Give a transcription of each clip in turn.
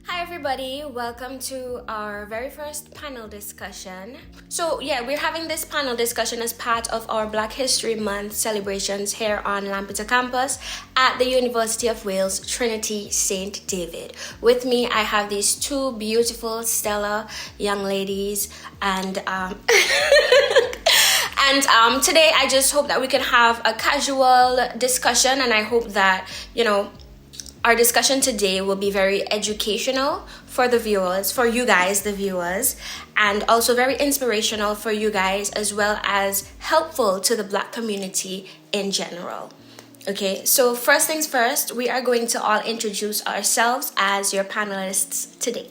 Hi everybody, welcome to our very first panel discussion. So we're having this panel discussion as part of our Black History Month celebrations here on Lampeter campus at the University of Wales Trinity St. David. With me I have these two beautiful stellar young ladies and today I just hope that we can have a casual discussion, and I hope that, our discussion today will be very educational for the viewers, for you guys, the viewers, and also very inspirational for you guys, as well as helpful to the Black community in general. Okay, so first things first, we are going to all introduce ourselves as your panelists today.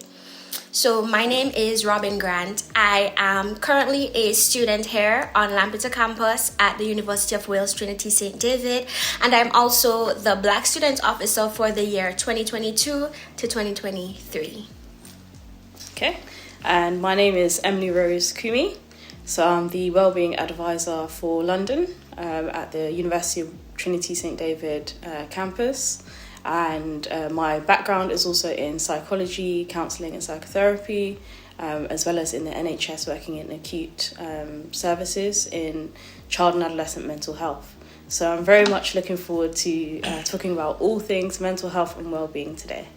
So my name is Robin Grant. I am currently a student here on Lampeter campus at the University of Wales Trinity St. David, and I'm also the Black Student Officer for the year 2022 to 2023. Okay, and my name is Emily Rose Kumi. So I'm the Wellbeing Advisor for London at the University of Trinity St. David campus. And my background is also in psychology, counselling and psychotherapy, as well as in the NHS, working in acute services in child and adolescent mental health. So I'm very much looking forward to talking about all things mental health and wellbeing today.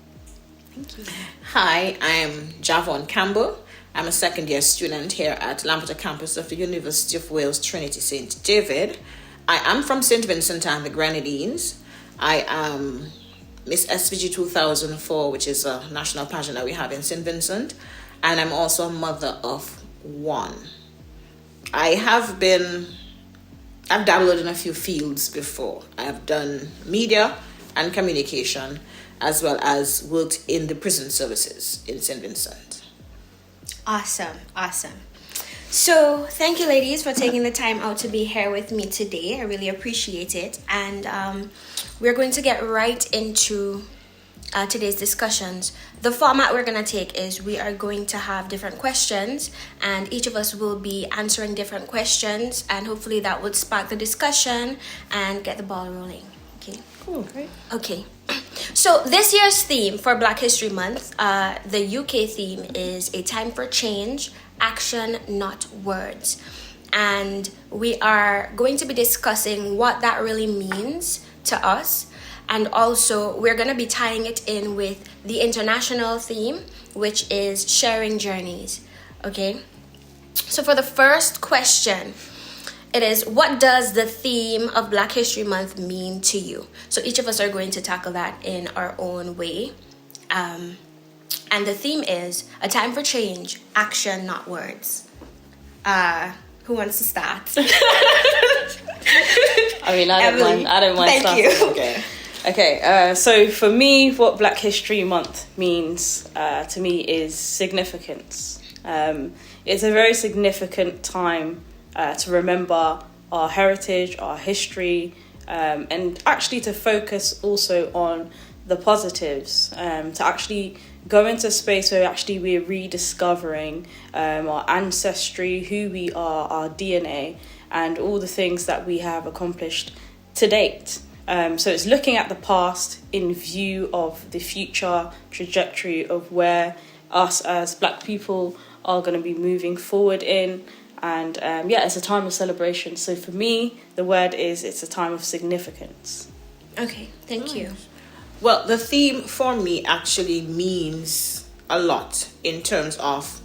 Thank you. Hi, I'm Javon Campbell. I'm a second year student here at Lampeter campus of the University of Wales Trinity St. David. I am from St. Vincent and the Grenadines. I am Miss SPG 2004, which is a national pageant that we have in St. Vincent. And I'm also a mother of one. I've dabbled in a few fields before. I have done media and communication, as well as worked in the prison services in St. Vincent. Awesome. So thank you, ladies, for taking the time out to be here with me today. I really appreciate it. And we're going to get right into today's discussions. The format we're going to take is we are going to have different questions, and each of us will be answering different questions, and hopefully that would spark the discussion and get the ball rolling. Okay. Cool, great. Okay. So this year's theme for Black History Month, the UK theme is A Time for Change, Action, Not Words. And we are going to be discussing what that really means to us. And also we're going to be tying it in with the international theme, which is sharing journeys. Okay. So for the first question, it is, what does the theme of Black History Month mean to you? So each of us are going to tackle that in our own way. And the theme is A Time for Change, Action, Not Words. Who wants to start? I don't mind Thank starting. you. Okay. So for me, what Black History Month means to me is significance. It's a very significant time to remember our heritage, our history, and actually to focus also on the positives, to actually go into a space where actually we're rediscovering our ancestry, who we are, our DNA, and all the things that we have accomplished to date. So it's looking at the past in view of the future trajectory of where us as Black people are going to be moving forward in. And it's a time of celebration. So for me, the word is, it's a time of significance. Okay, thank you. Well, the theme for me actually means a lot in terms of,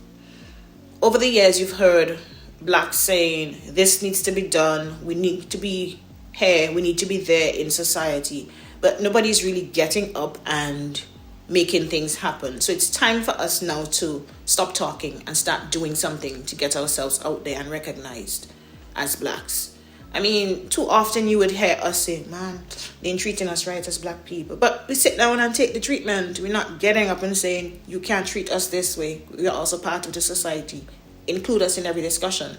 over the years you've heard Blacks saying, this needs to be done, we need to be here, we need to be there in society. But nobody's really getting up and making things happen. So it's time for us now to stop talking and start doing something to get ourselves out there and recognized as Blacks. I mean, too often you would hear us say, man, they ain't treating us right as Black people. But we sit down and take the treatment. We're not getting up and saying, you can't treat us this way. We are also part of the society. Include us in every discussion.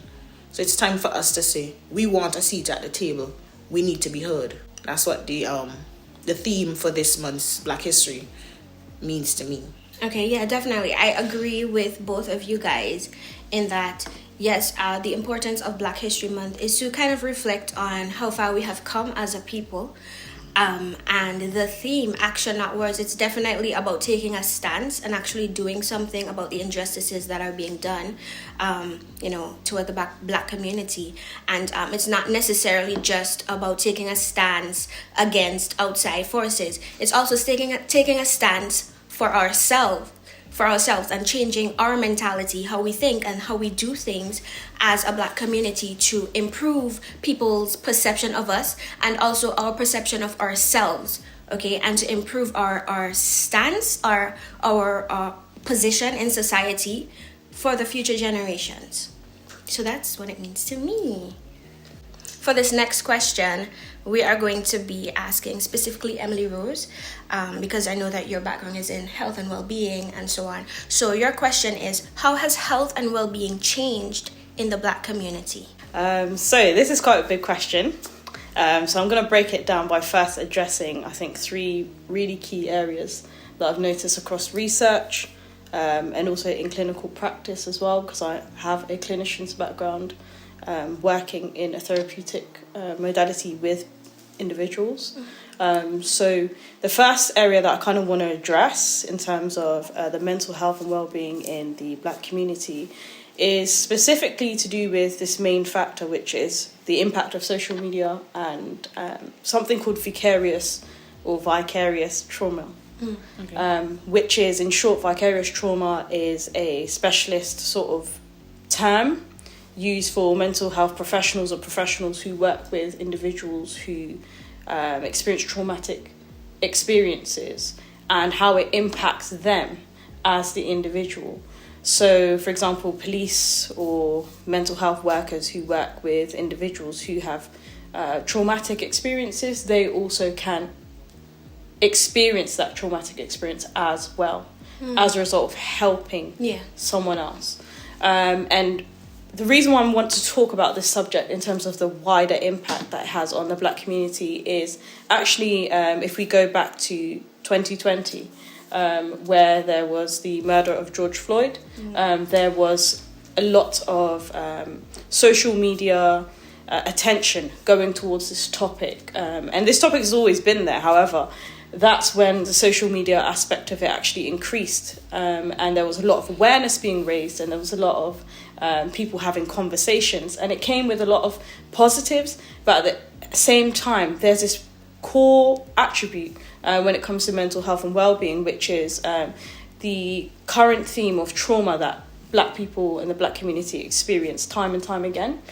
So it's time for us to say, we want a seat at the table. We need to be heard. That's what the theme for this month's Black History means to me. Okay, yeah, definitely. I agree with both of you guys in that, yes, the importance of Black History Month is to kind of reflect on how far we have come as a people, And the theme, Action Not Words, it's definitely about taking a stance and actually doing something about the injustices that are being done, toward the black community. And it's not necessarily just about taking a stance against outside forces. It's also taking a stance for ourselves and changing our mentality, how we think and how we do things as a black community to improve people's perception of us and also our perception of ourselves, okay, and to improve our stance, our position in society for the future generations. So that's what it means to me. For this next question, we are going to be asking specifically Emily Rose, because I know that your background is in health and well-being and so on. So your question is, how has health and well-being changed in the black community? So this is quite a big question. So I'm going to break it down by first addressing, I think, 3 really key areas that I've noticed across research and also in clinical practice as well, because I have a clinician's background. Working in a therapeutic modality with individuals. So the first area that I kind of want to address in terms of the mental health and well-being in the black community is specifically to do with this main factor, which is the impact of social media and something called vicarious trauma. Okay. Which is, in short, vicarious trauma is a specialist sort of term used for mental health professionals or professionals who work with individuals who experience traumatic experiences and how it impacts them as the individual. So, for example, police or mental health workers who work with individuals who have traumatic experiences, they also can experience that traumatic experience as well, as a result of helping someone else. And the reason why I want to talk about this subject in terms of the wider impact that it has on the black community is actually, if we go back to 2020, where there was the murder of George Floyd, there was a lot of social media attention going towards this topic. And this topic has always been there, however, that's when the social media aspect of it actually increased, and there was a lot of awareness being raised, and there was a lot of people having conversations, and it came with a lot of positives, but at the same time there's this core attribute when it comes to mental health and well-being, which is the current theme of trauma that black people in the black community experience time and time again.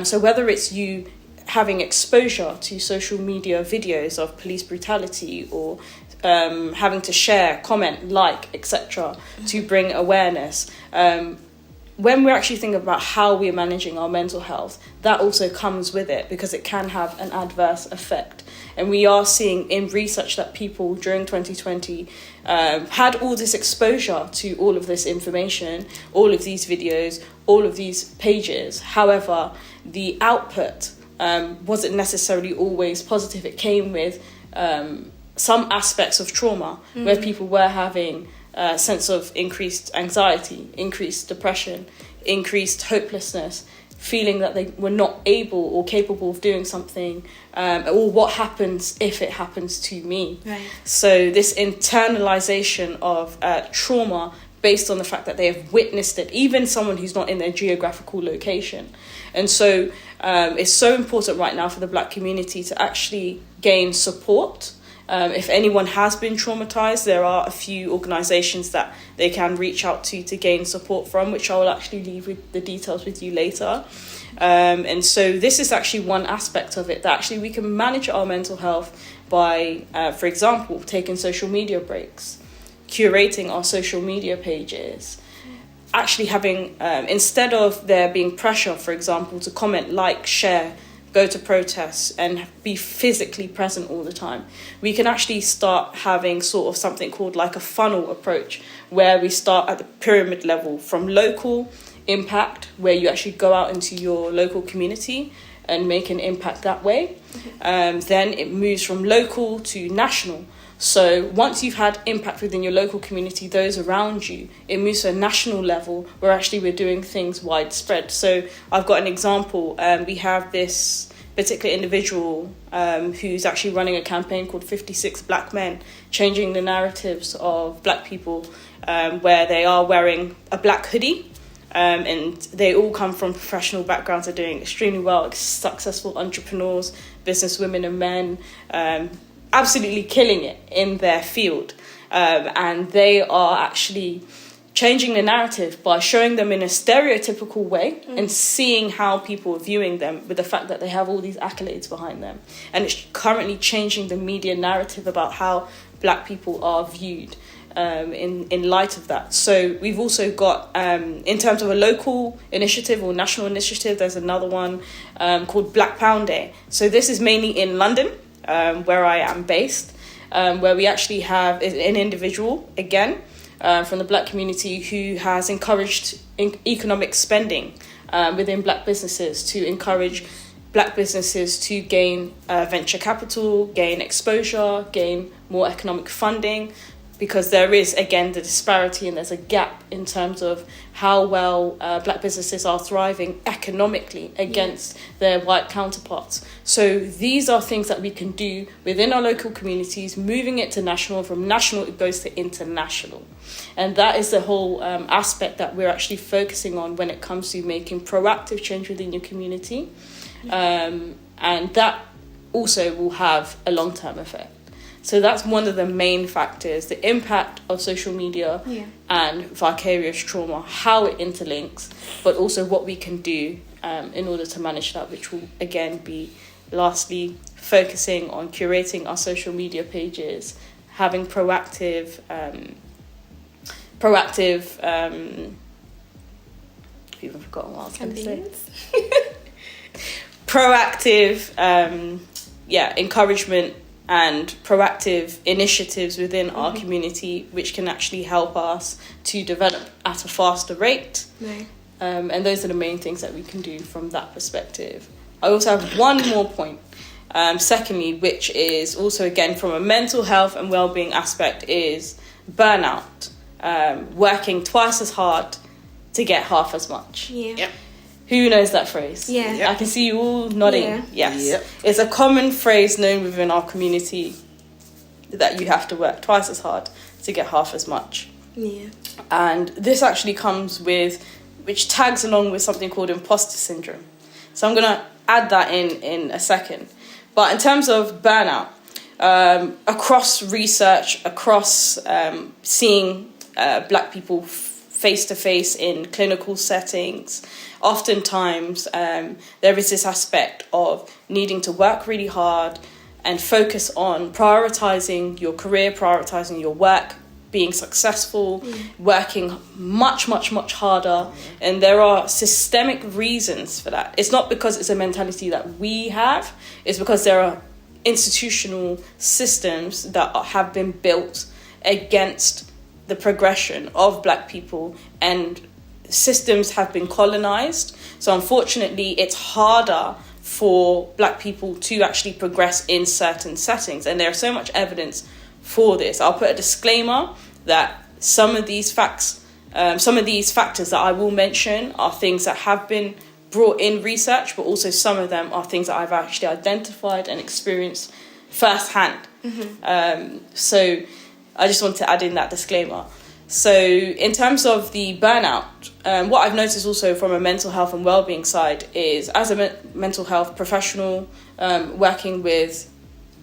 So whether it's you having exposure to social media videos of police brutality or having to share, comment, like, etc. to bring awareness, when we're actually thinking about how we're managing our mental health, that also comes with it because it can have an adverse effect. And we are seeing in research that people during 2020 had all this exposure to all of this information, all of these videos, all of these pages. However, the output wasn't necessarily always positive. It came with some aspects of trauma where people were having a sense of increased anxiety, increased depression, increased hopelessness, feeling that they were not able or capable of doing something, or what happens if it happens to me. Right. So this internalization of trauma based on the fact that they have witnessed it, even someone who's not in their geographical location. And so it's so important right now for the black community to actually gain support. If anyone has been traumatized, there are a few organizations that they can reach out to gain support from, which I will actually leave with the details with you later. And so this is actually one aspect of it, that actually we can manage our mental health by, for example, taking social media breaks, curating our social media pages, actually having, instead of there being pressure, for example, to comment, like, share, go to protests and be physically present all the time, we can actually start having sort of something called like a funnel approach, where we start at the pyramid level from local impact, where you actually go out into your local community and make an impact that way. Then it moves from local to national. So once you've had impact within your local community, those around you, it moves to a national level where actually we're doing things widespread. So I've got an example. We have this particular individual who's actually running a campaign called 56 Black Men, changing the narratives of black people, where they are wearing a black hoodie. And they all come from professional backgrounds, are doing extremely well, successful entrepreneurs, business women and men, absolutely killing it in their field. And they are actually changing the narrative by showing them in a stereotypical way and seeing how people are viewing them, with the fact that they have all these accolades behind them. And it's currently changing the media narrative about how black people are viewed in light of that. So we've also got, in terms of a local initiative or national initiative, there's another one called Black Pound Day. So this is mainly in London, where I am based, where we actually have an individual, again, from the black community, who has encouraged economic spending within black businesses to encourage black businesses to gain venture capital, gain exposure, gain more economic funding, because there is, again, the disparity and there's a gap in terms of how well black businesses are thriving economically against their white counterparts. So these are things that we can do within our local communities, moving it to national. From national, it goes to international. And that is the whole aspect that we're actually focusing on when it comes to making proactive change within your community. And that also will have a long-term effect. So that's one of the main factors, the impact of social media and vicarious trauma, how it interlinks, but also what we can do in order to manage that, which will, again, be lastly focusing on curating our social media pages, having proactive I've even forgotten what I was going to say. Proactive, encouragement and proactive initiatives within our community, which can actually help us to develop at a faster rate. Right. And those are the main things that we can do from that perspective. I also have one more point. Secondly, which is also, again, from a mental health and well-being aspect, is burnout. Working twice as hard to get half as much. Yeah. Yep. Who knows that phrase? Yeah. Yep. I can see you all nodding. Yeah. Yes. Yep. It's a common phrase known within our community that you have to work twice as hard to get half as much. Yeah. And this actually comes with, which tags along with something called imposter syndrome. So I'm going to add that in a second. But in terms of burnout, across research, across seeing black people face-to-face in clinical settings, oftentimes there is this aspect of needing to work really hard and focus on prioritising your career, prioritising your work, being successful, working much, much, much harder. And there are systemic reasons for that. It's not because it's a mentality that we have, it's because there are institutional systems that have been built against the progression of black people, and systems have been colonized. So unfortunately, it's harder for black people to actually progress in certain settings. And there's so much evidence for this. I'll put a disclaimer that some of these factors that I will mention are things that have been brought in research, but also some of them are things that I've actually identified and experienced firsthand. So I just want to add in that disclaimer. So in terms of the burnout, what I've noticed also from a mental health and well-being side is, as a mental health professional working with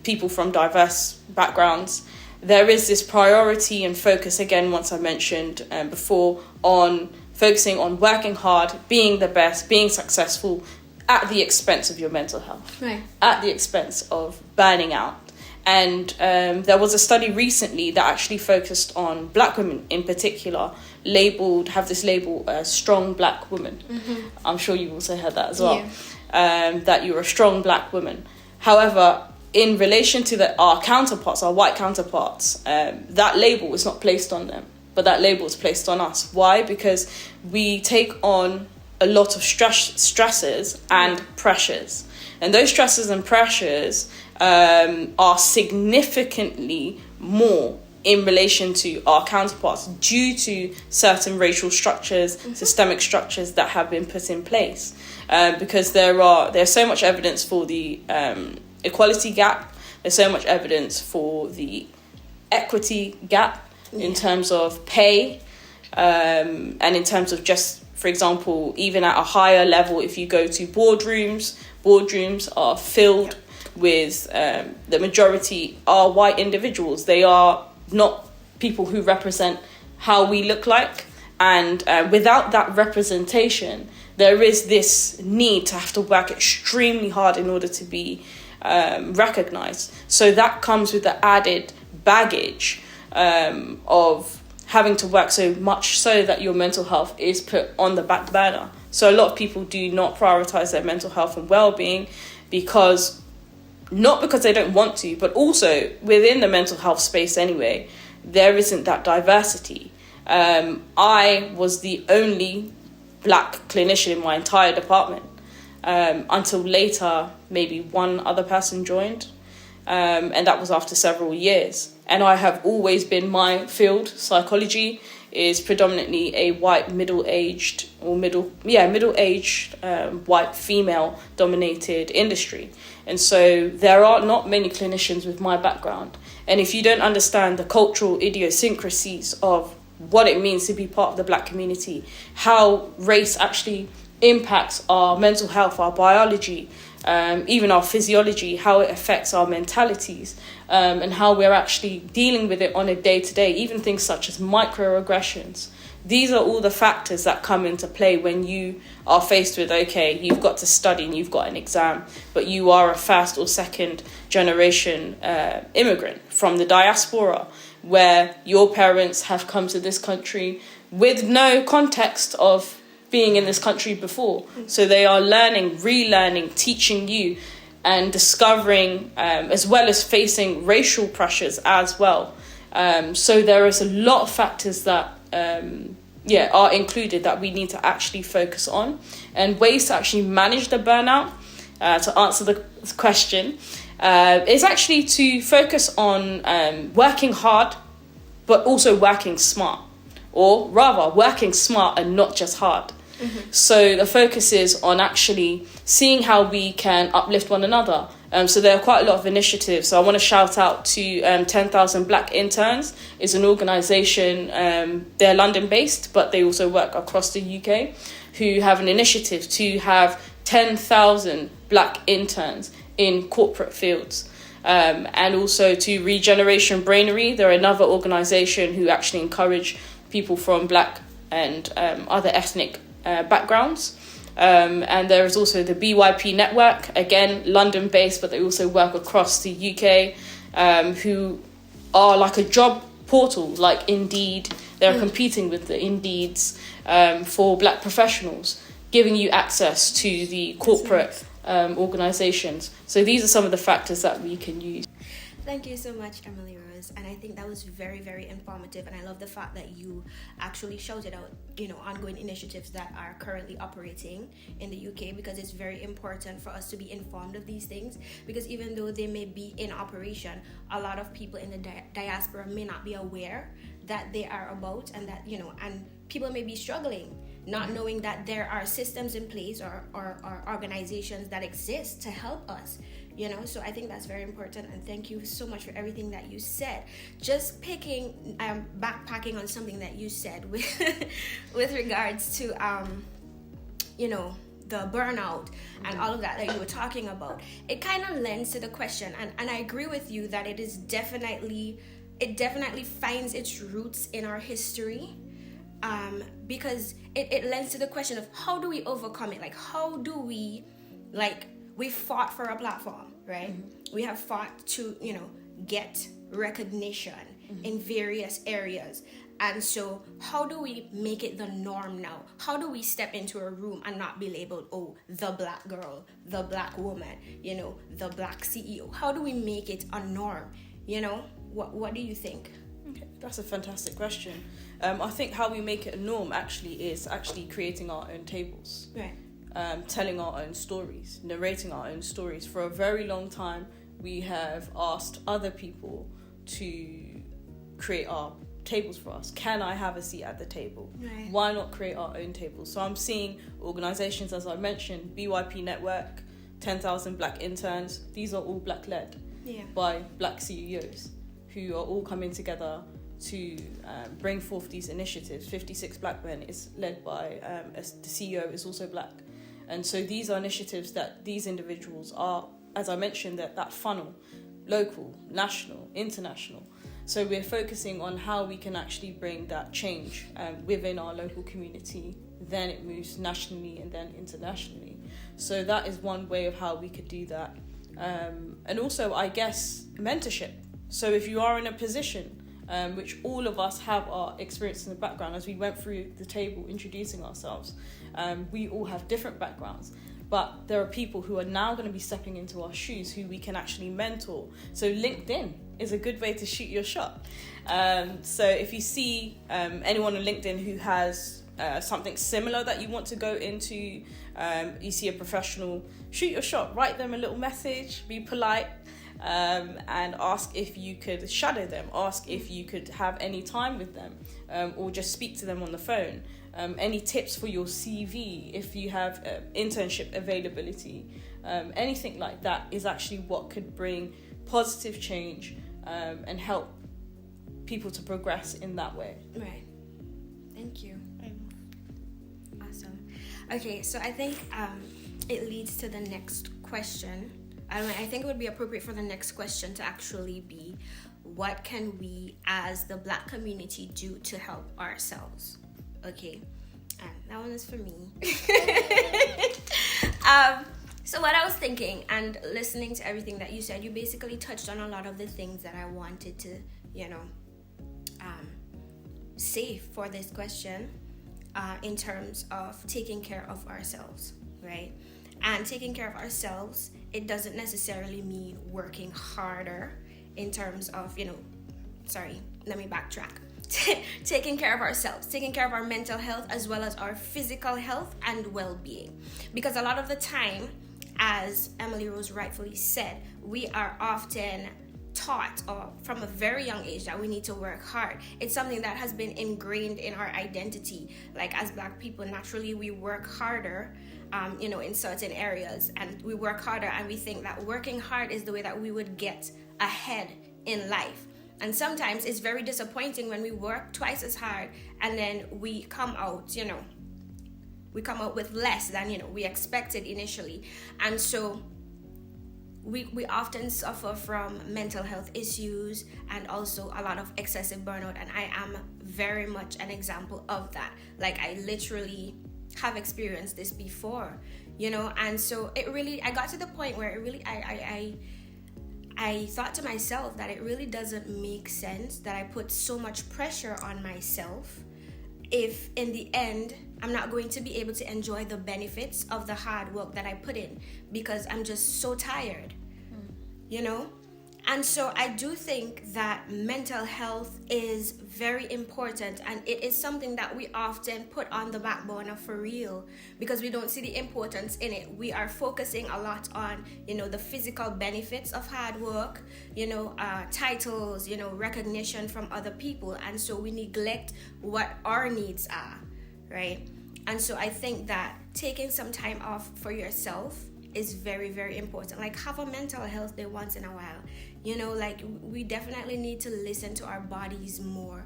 people from diverse backgrounds, there is this priority and focus, again, once I mentioned before, on focusing on working hard, being the best, being successful at the expense of your mental health, Right. at the expense of burning out. And there was a study recently that actually focused on black women in particular, have this label, strong black woman. I'm sure you've also heard that as well, that you're a strong black woman. However, in relation to our counterparts, our white counterparts, that label is not placed on them, but that label is placed on us. Why? Because we take on a lot of stresses and pressures. And those stresses and pressures are significantly more in relation to our counterparts due to certain racial structures, systemic structures that have been put in place. Because there's so much evidence for the equality gap, there's so much evidence for the equity gap in terms of pay, and in terms of just, for example, even at a higher level, if you go to boardrooms are filled with the majority are white individuals. They are not people who represent how we look like. And without that representation, there is this need to have to work extremely hard in order to be recognized. So that comes with the added baggage of having to work so much so that your mental health is put on the back burner. So a lot of people do not prioritize their mental health and well-being not because they don't want to, but also within the mental health space anyway, there isn't that diversity. I was the only black clinician in my entire department until later maybe one other person joined, and that was after several years. And I have always been, my field, psychology, is predominantly a white middle-aged white female dominated industry. And so there are not many clinicians with my background. And if you don't understand the cultural idiosyncrasies of what it means to be part of the black community, how race actually impacts our mental health, our biology, even our physiology, how it affects our mentalities, and how we're actually dealing with it on a day-to-day, even things such as microaggressions. These are all the factors that come into play when you are faced with, okay, you've got to study and you've got an exam, but you are a first or second generation immigrant from the diaspora, where your parents have come to this country with no context of being in this country before. So they are learning, relearning, teaching you, and discovering, as well as facing racial pressures as well. So there is a lot of factors that are included that we need to actually focus on, and ways to actually manage the burnout. To answer the question, is actually to focus on working hard, but also working smart, or rather working smart and not just hard. So the focus is on actually seeing how we can uplift one another. So there are quite a lot of initiatives. So I want to shout out to 10,000 Black Interns. It's an organisation, they're London-based, but they also work across the UK, who have an initiative to have 10,000 Black interns in corporate fields. And also to Regeneration Brainery. They're another organisation who actually encourage people from Black and other ethnic backgrounds. And there is also the BYP network, again London-based, but they also work across the UK, who are like a job portal, like Indeed. They're competing with the Indeeds for Black professionals, giving you access to the corporate organisations. So these are some of the factors that we can use. Thank you so much, Emily Rose. And I think that was very, very informative. And I love the fact that you actually shouted out, ongoing initiatives that are currently operating in the UK, because it's very important for us to be informed of these things. Because even though they may be in operation, a lot of people in the diaspora may not be aware that they are about, and that, and people may be struggling, not knowing that there are systems in place or organizations that exist to help us. So I think that's very important, and thank you so much for everything that you said. Just backpacking on something that you said with regards to the burnout and all of that you were talking about. It kind of lends to the question, and I agree with you that it definitely finds its roots in our history, because it lends to the question of how do we overcome it? Like, how do we, we fought for a platform, right? We have fought to, get recognition in various areas. And so how do we make it the norm now? How do we step into a room and not be labeled, the Black girl, the Black woman, the Black CEO? How do we make it a norm? What do you think? Okay, that's a fantastic question. I think how we make it a norm is creating our own tables. Right. Telling our own stories, narrating our own stories. For a very long time, we have asked other people to create our tables for us? Can I have a seat at the table? Right. Why not create our own tables? So I'm seeing organizations, as I mentioned, BYP Network, 10,000 Black Interns. These are all Black led by Black CEOs who are all coming together to bring forth these initiatives. 56 Black Men is led by the CEO is also Black. And so these are initiatives that these individuals are, as I mentioned, that funnel, local, national, international. So we're focusing on how we can actually bring that change within our local community. Then it moves nationally and then internationally. So that is one way of how we could do that. And also, I guess, mentorship. So if you are in a position, which all of us have our experience in the background, as we went through the table introducing ourselves, we all have different backgrounds. But there are people who are now going to be stepping into our shoes who we can actually mentor. So LinkedIn is a good way to shoot your shot. So if you see anyone on LinkedIn who has something similar that you want to go into, you see a professional, shoot your shot, write them a little message, be polite, and ask if you could shadow them, ask if you could have any time with them, or just speak to them on the phone. Any tips for your CV, if you have internship availability, anything like that is actually what could bring positive change and help people to progress in that way. Right. Thank you. Awesome. Okay, so I think it leads to the next question. I think it would be appropriate for the next question to actually be, what can we as the Black community do to help ourselves? Okay, that one is for me. So what I was thinking and listening to everything that you said, you basically touched on a lot of the things that I wanted to, say for this question in terms of taking care of ourselves, right? And taking care of ourselves, it doesn't necessarily mean working harder in terms of, let me backtrack. Taking care of ourselves, taking care of our mental health as well as our physical health and well-being. Because a lot of the time, as Emily Rose rightfully said, we are often taught or from a very young age that we need to work hard. It's something that has been ingrained in our identity. Like as Black people, naturally we work harder in certain areas, and we work harder and we think that working hard is the way that we would get ahead in life. And sometimes it's very disappointing when we work twice as hard and then we come out with less than we expected initially. And so we often suffer from mental health issues and also a lot of excessive burnout, and I am very much an example of that. Like I literally have experienced this before, and so I got to the point where it really I thought to myself that it really doesn't make sense that I put so much pressure on myself if in the end I'm not going to be able to enjoy the benefits of the hard work that I put in because I'm just so tired, And so I do think that mental health is very important, and it is something that we often put on the back burner for real because we don't see the importance in it. We are focusing a lot on, the physical benefits of hard work, titles, recognition from other people, and so we neglect what our needs are, right? And so I think that taking some time off for yourself is very, very important. Like have a mental health day once in a while. We definitely need to listen to our bodies more.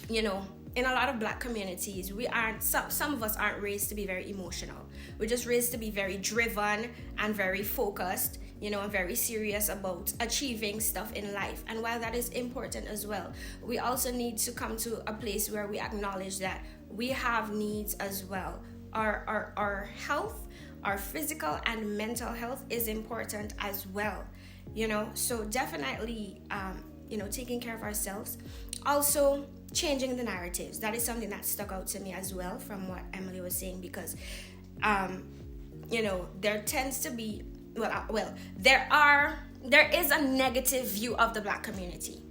In a lot of Black communities, some of us aren't raised to be very emotional. We're just raised to be very driven and very focused, and very serious about achieving stuff in life. And while that is important as well, we also need to come to a place where we acknowledge that we have needs as well. Our health, our physical and mental health is important as well, so definitely taking care of ourselves. Also changing the narratives, that is something that stuck out to me as well from what Emily was saying, because there tends to be there is a negative view of the Black community,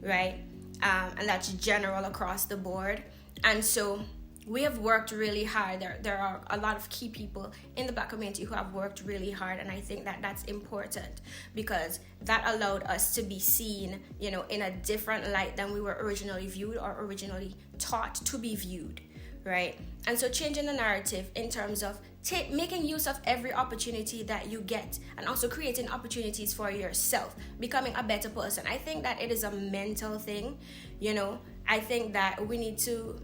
right? And that's general across the board. And so we have worked really hard. There are a lot of key people in the Black community who have worked really hard, and I think that that's important because that allowed us to be seen, you know, in a different light than we were originally viewed or originally taught to be viewed, right? And so changing the narrative in terms of making use of every opportunity that you get, and also creating opportunities for yourself, becoming a better person. I think that it is a mental thing, you know. I think that we need to,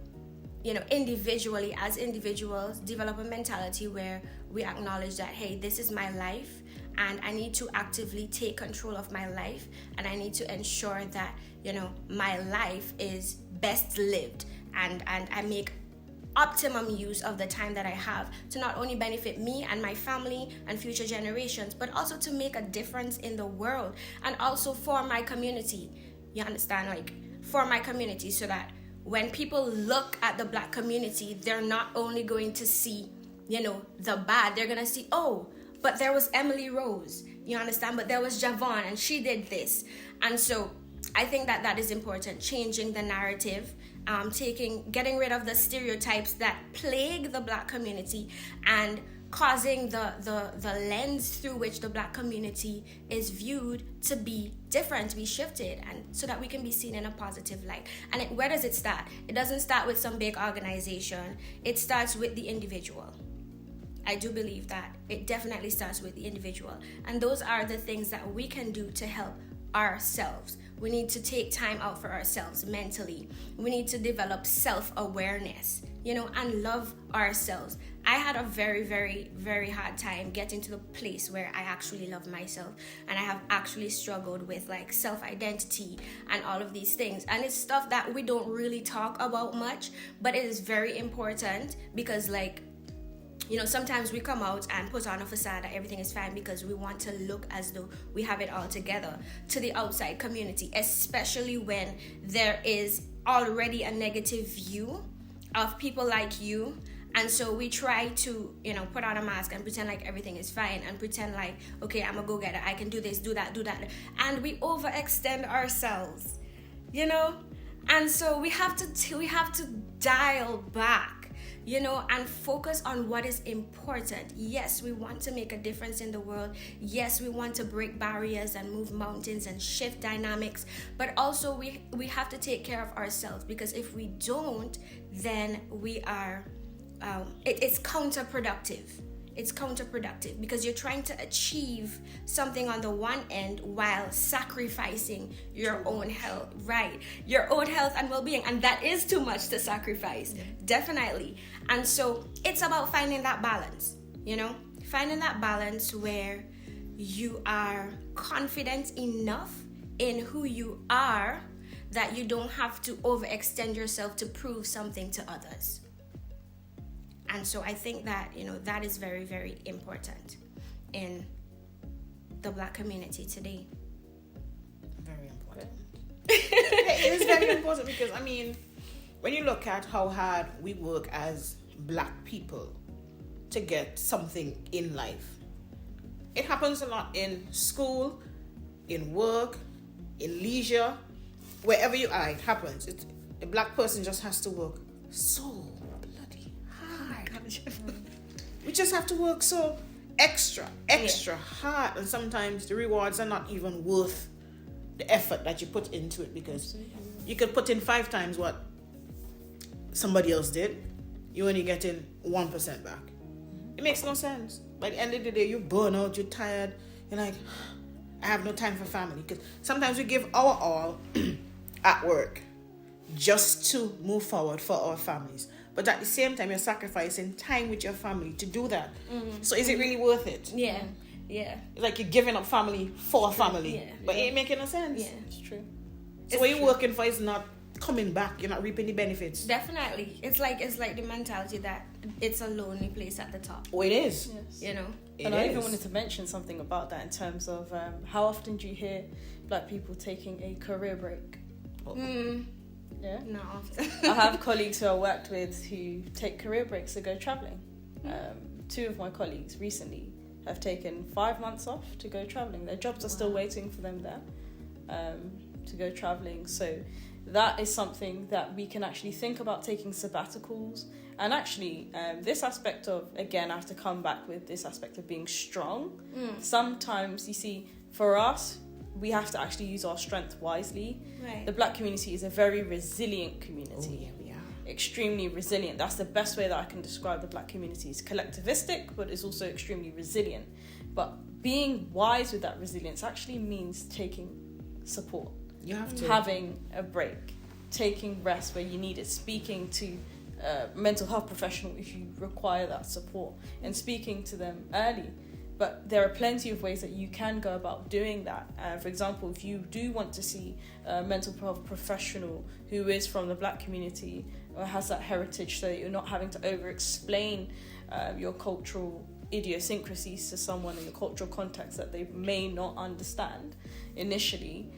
you know, individually, as individuals, develop a mentality where we acknowledge that, hey, this is my life and I need to actively take control of my life, and I need to ensure that, you know, my life is best lived, and I make optimum use of the time that I have to not only benefit me and my family and future generations, but also to make a difference in the world, and also for my community. You understand? Like, for my community, so that when people look at the Black community, they're not only going to see, you know, the bad, they're going to see, oh, but there was Emily Rose, you understand? But there was Javon, and she did this. And so I think that that is important, changing the narrative, getting rid of the stereotypes that plague the Black community, and causing the lens through which the Black community is viewed to be different, to be shifted, and so that we can be seen in a positive light. And where does it start? It doesn't start with some big organization. It starts with the individual. I do believe that it definitely starts with the individual, and those are the things that we can do to help ourselves. We need to take time out for ourselves mentally. We need to develop self-awareness, you know, and love ourselves. I had a very, very, very hard time getting to the place where I actually love myself, and I have actually struggled with like self-identity and all of these things. And it's stuff that we don't really talk about much, but it is very important because, like, you know, sometimes we come out and put on a facade that everything is fine because we want to look as though we have it all together to the outside community, especially when there is already a negative view of people like you. And so we try to, you know, put on a mask and pretend like everything is fine, and pretend like, okay, I'm a go-getter, I can do this, do that. And we overextend ourselves, you know? And so we have to dial back, you know, and focus on what is important. Yes, we want to make a difference in the world. Yes, we want to break barriers and move mountains and shift dynamics. But also we have to take care of ourselves, because if we don't, then we are, it's counterproductive. It's counterproductive because you're trying to achieve something on the one end while sacrificing your own health, right? Your own health and well-being. And that is too much to sacrifice, definitely. And so it's about finding that balance, you know, finding that balance where you are confident enough in who you are that you don't have to overextend yourself to prove something to others. And so I think that, you know, that is very, very important in the Black community today. Very important. It is very important because, I mean, when you look at how hard we work as Black people to get something in life, it happens a lot in school, in work, in leisure, wherever you are, it happens. A Black person just has to work so we just have to work so extra hard, and sometimes the rewards are not even worth the effort that you put into it, because you could put in 5 times what somebody else did, you're only getting 1% back. It makes no sense. By the end of the day, you burn out, you're tired, you're like, I have no time for family. Because sometimes we give our all at work just to move forward for our families, but at the same time you're sacrificing time with your family to do that. So is it really worth it? Yeah It's like you're giving up family for family, but it ain't making no sense. It's true. So what you're working for is not coming back. You're not reaping the benefits. Definitely. It's like the mentality that it's a lonely place at the top. Oh, it is. Yes. You know. And I even wanted to mention something about that in terms of how often do you hear Black people taking a career break? Yeah. Not often. I have colleagues who I worked with who take career breaks to go traveling. 2 of my colleagues recently have taken 5 months off to go traveling. Their jobs are still waiting for them there to go traveling. So that is something that we can actually think about taking sabbaticals. And actually, this aspect of, again, I have to come back with this aspect of being strong. Sometimes, you see, for us, we have to actually use our strength wisely. Right. The Black community is a very resilient community. Oh, yeah, we are. Extremely resilient. That's the best way that I can describe the Black community. It's collectivistic, but it's also extremely resilient. But being wise with that resilience actually means taking support. You have to. Having a break, taking rest where you need it, speaking to a mental health professional if you require that support, and speaking to them early. But there are plenty of ways that you can go about doing that. For example, if you do want to see a mental health professional who is from the Black community or has that heritage, so that you're not having to over-explain your cultural idiosyncrasies to someone in the cultural context that they may not understand initially,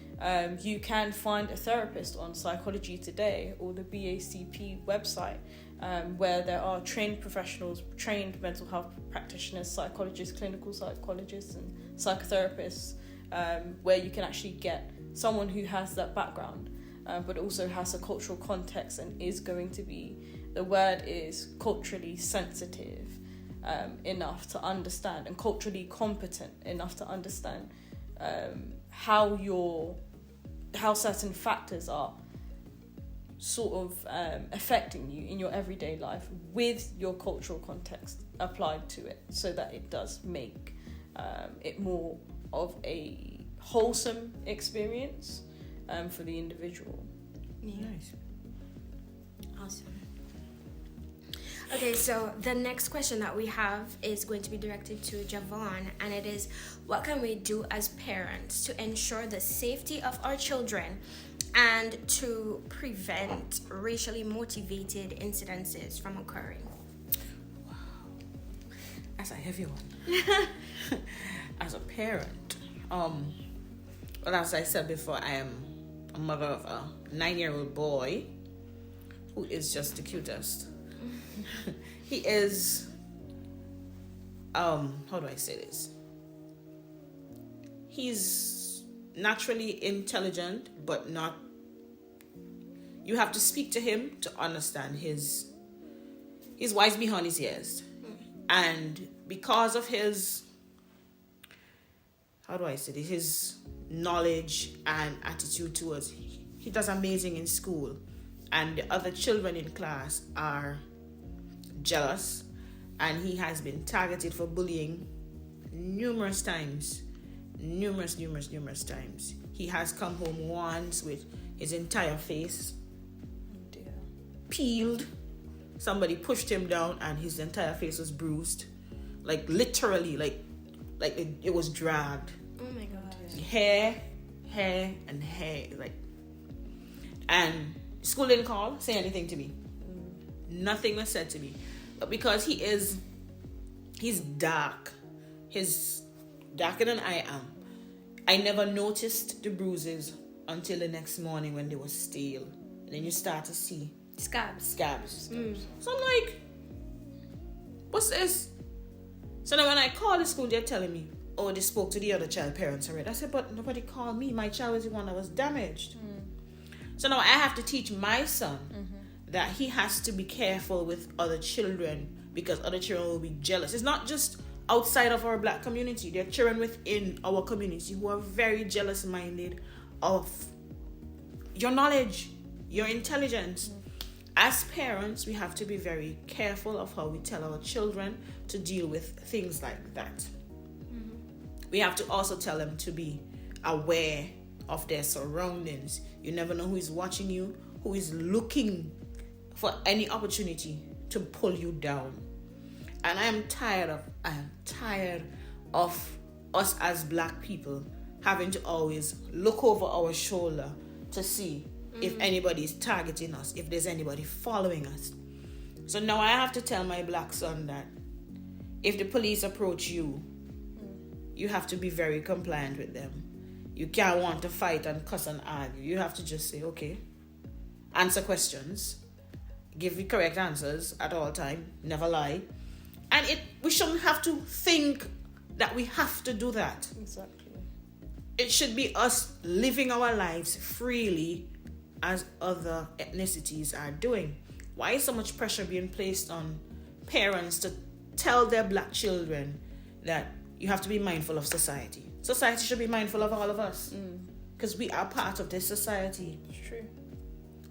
you can find a therapist on Psychology Today or the BACP website, where there are trained professionals, trained mental health practitioners, psychologists, clinical psychologists and psychotherapists, where you can actually get someone who has that background, but also has a cultural context and is going to be, the word is culturally sensitive enough to understand, and culturally competent enough to understand how certain factors are sort of affecting you in your everyday life with your cultural context applied to it, so that it does make it more of a wholesome experience for the individual. Yeah. Nice. Awesome. Okay, so the next question that we have is going to be directed to Javon, and it is, what can we do as parents to ensure the safety of our children and to prevent racially motivated incidences from occurring? Wow. That's a heavy one. As a parent, well, as I said before, I am a mother of a 9-year-old boy who is just the cutest. He is, how do I say this? He's naturally intelligent, but not, you have to speak to him to understand he's wise beyond his years. And because of his, how do I say this, his knowledge and attitude towards, he does amazing in school, and the other children in class are jealous, and he has been targeted for bullying numerous times. He has come home once with his entire face peeled. Somebody pushed him down and his entire face was bruised, like literally, like it was dragged. Oh my god. Hair, like, and school didn't call, say anything to me. Nothing was said to me. But because he's dark, he's darker than I am, I never noticed the bruises until the next morning when they were stale. And then you start to see Scabs. So I'm like, what's this? So now when I call the school, they're telling me, oh, they spoke to the other child parents already. I said, but nobody called me. My child was the one that was damaged. So now I have to teach my son that he has to be careful with other children, because other children will be jealous. It's not just outside of our Black community. There are children within our community who are very jealous-minded of your knowledge, your intelligence. As parents, we have to be very careful of how we tell our children to deal with things like that. We have to also tell them to be aware of their surroundings. You never know who is watching you, who is looking for any opportunity to pull you down. And I am tired of us as Black people having to always look over our shoulder to see if anybody is targeting us, if there's anybody following us. So now I have to tell my Black son that if the police approach you, you have to be very compliant with them. You can't want to fight and cuss and argue. You have to just say, okay, answer questions, give the correct answers at all time, never lie. And we shouldn't have to think that we have to do that. Exactly. It should be us living our lives freely as other ethnicities are doing. Why is so much pressure being placed on parents to tell their black children that you have to be mindful of society? Society should be mindful of all of us because we are part of this society. It's true.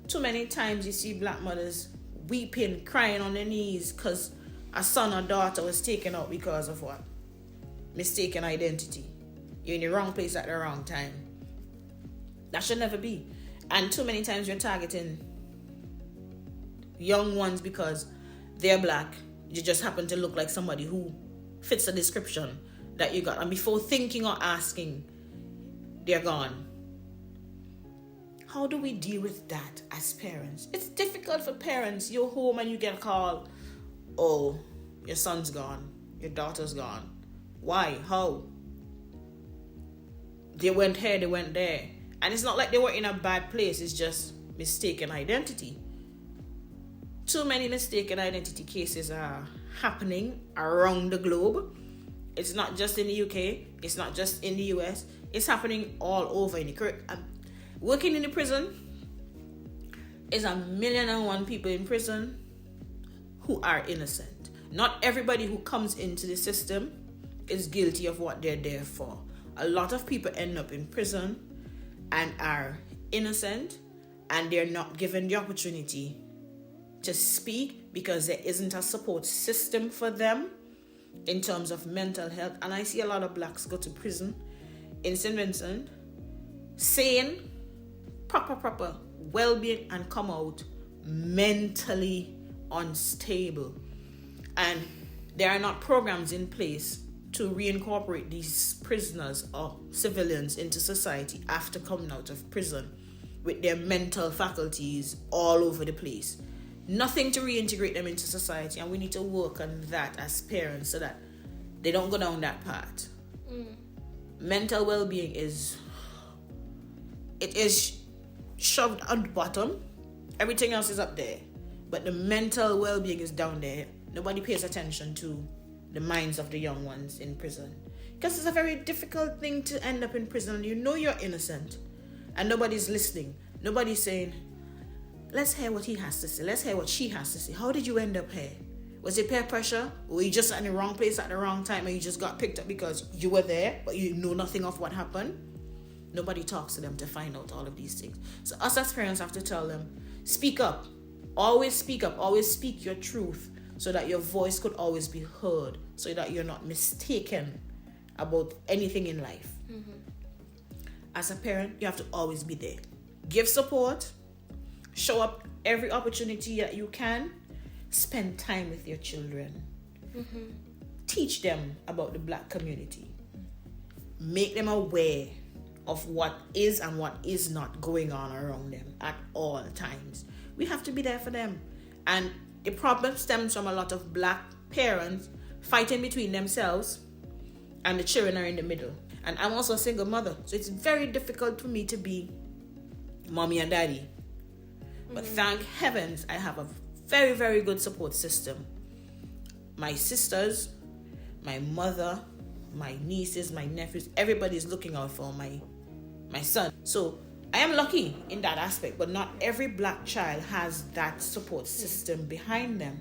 Too many times you see black mothers weeping, crying on their knees because a son or daughter was taken out because of what? Mistaken identity. You're in the wrong place at the wrong time. That should never be. And too many times you're targeting young ones because they're black. You just happen to look like somebody who fits the description that you got. And before thinking or asking, they're gone. How do we deal with that as parents? It's difficult for parents. You're home and you get a call. Oh, your son's gone. Your daughter's gone. Why? How? They went here, they went there. And it's not like they were in a bad place. It's just mistaken identity. Too many mistaken identity cases are happening around the globe. It's not just in the UK. It's not just in the US. It's happening all over in the working in the prison is 1,000,001 people in prison who are innocent. Not everybody who comes into the system is guilty of what they're there for. A lot of people end up in prison and are innocent, and they're not given the opportunity to speak because there isn't a support system for them in terms of mental health. And I see a lot of blacks go to prison in St. Vincent, sane, proper well-being, and come out mentally unstable. And there are not programs in place to reincorporate these prisoners or civilians into society after coming out of prison with their mental faculties all over the place. Nothing to reintegrate them into society, and we need to work on that as parents so that they don't go down that path. Mental well-being is shoved on the bottom. Everything else is up there, but the mental well-being is down there. Nobody pays attention to the minds of the young ones in prison, because it's a very difficult thing to end up in prison. You know you're innocent and nobody's listening. Nobody's saying, let's hear what he has to say, let's hear what she has to say. How did you end up here? Was it peer pressure? Were you just in the wrong place at the wrong time and you just got picked up because you were there but you know nothing of what happened? Nobody talks to them to find out all of these things. So us as parents have to tell them, speak up, always speak your truth, so that your voice could always be heard, so that you're not mistaken about anything in life. As a parent, you have to always be there. Give support, show up every opportunity that you can, spend time with your children, teach them about the black community, make them aware of what is and what is not going on around them at all times. We have to be there for them. And the problem stems from a lot of black parents fighting between themselves, and the children are in the middle. And I'm also a single mother, so it's very difficult for me to be mommy and daddy. But thank heavens I have a very, very good support system. My sisters, my mother, my nieces, my nephews, everybody's looking out for my son. So I am lucky in that aspect, but not every black child has that support system behind them.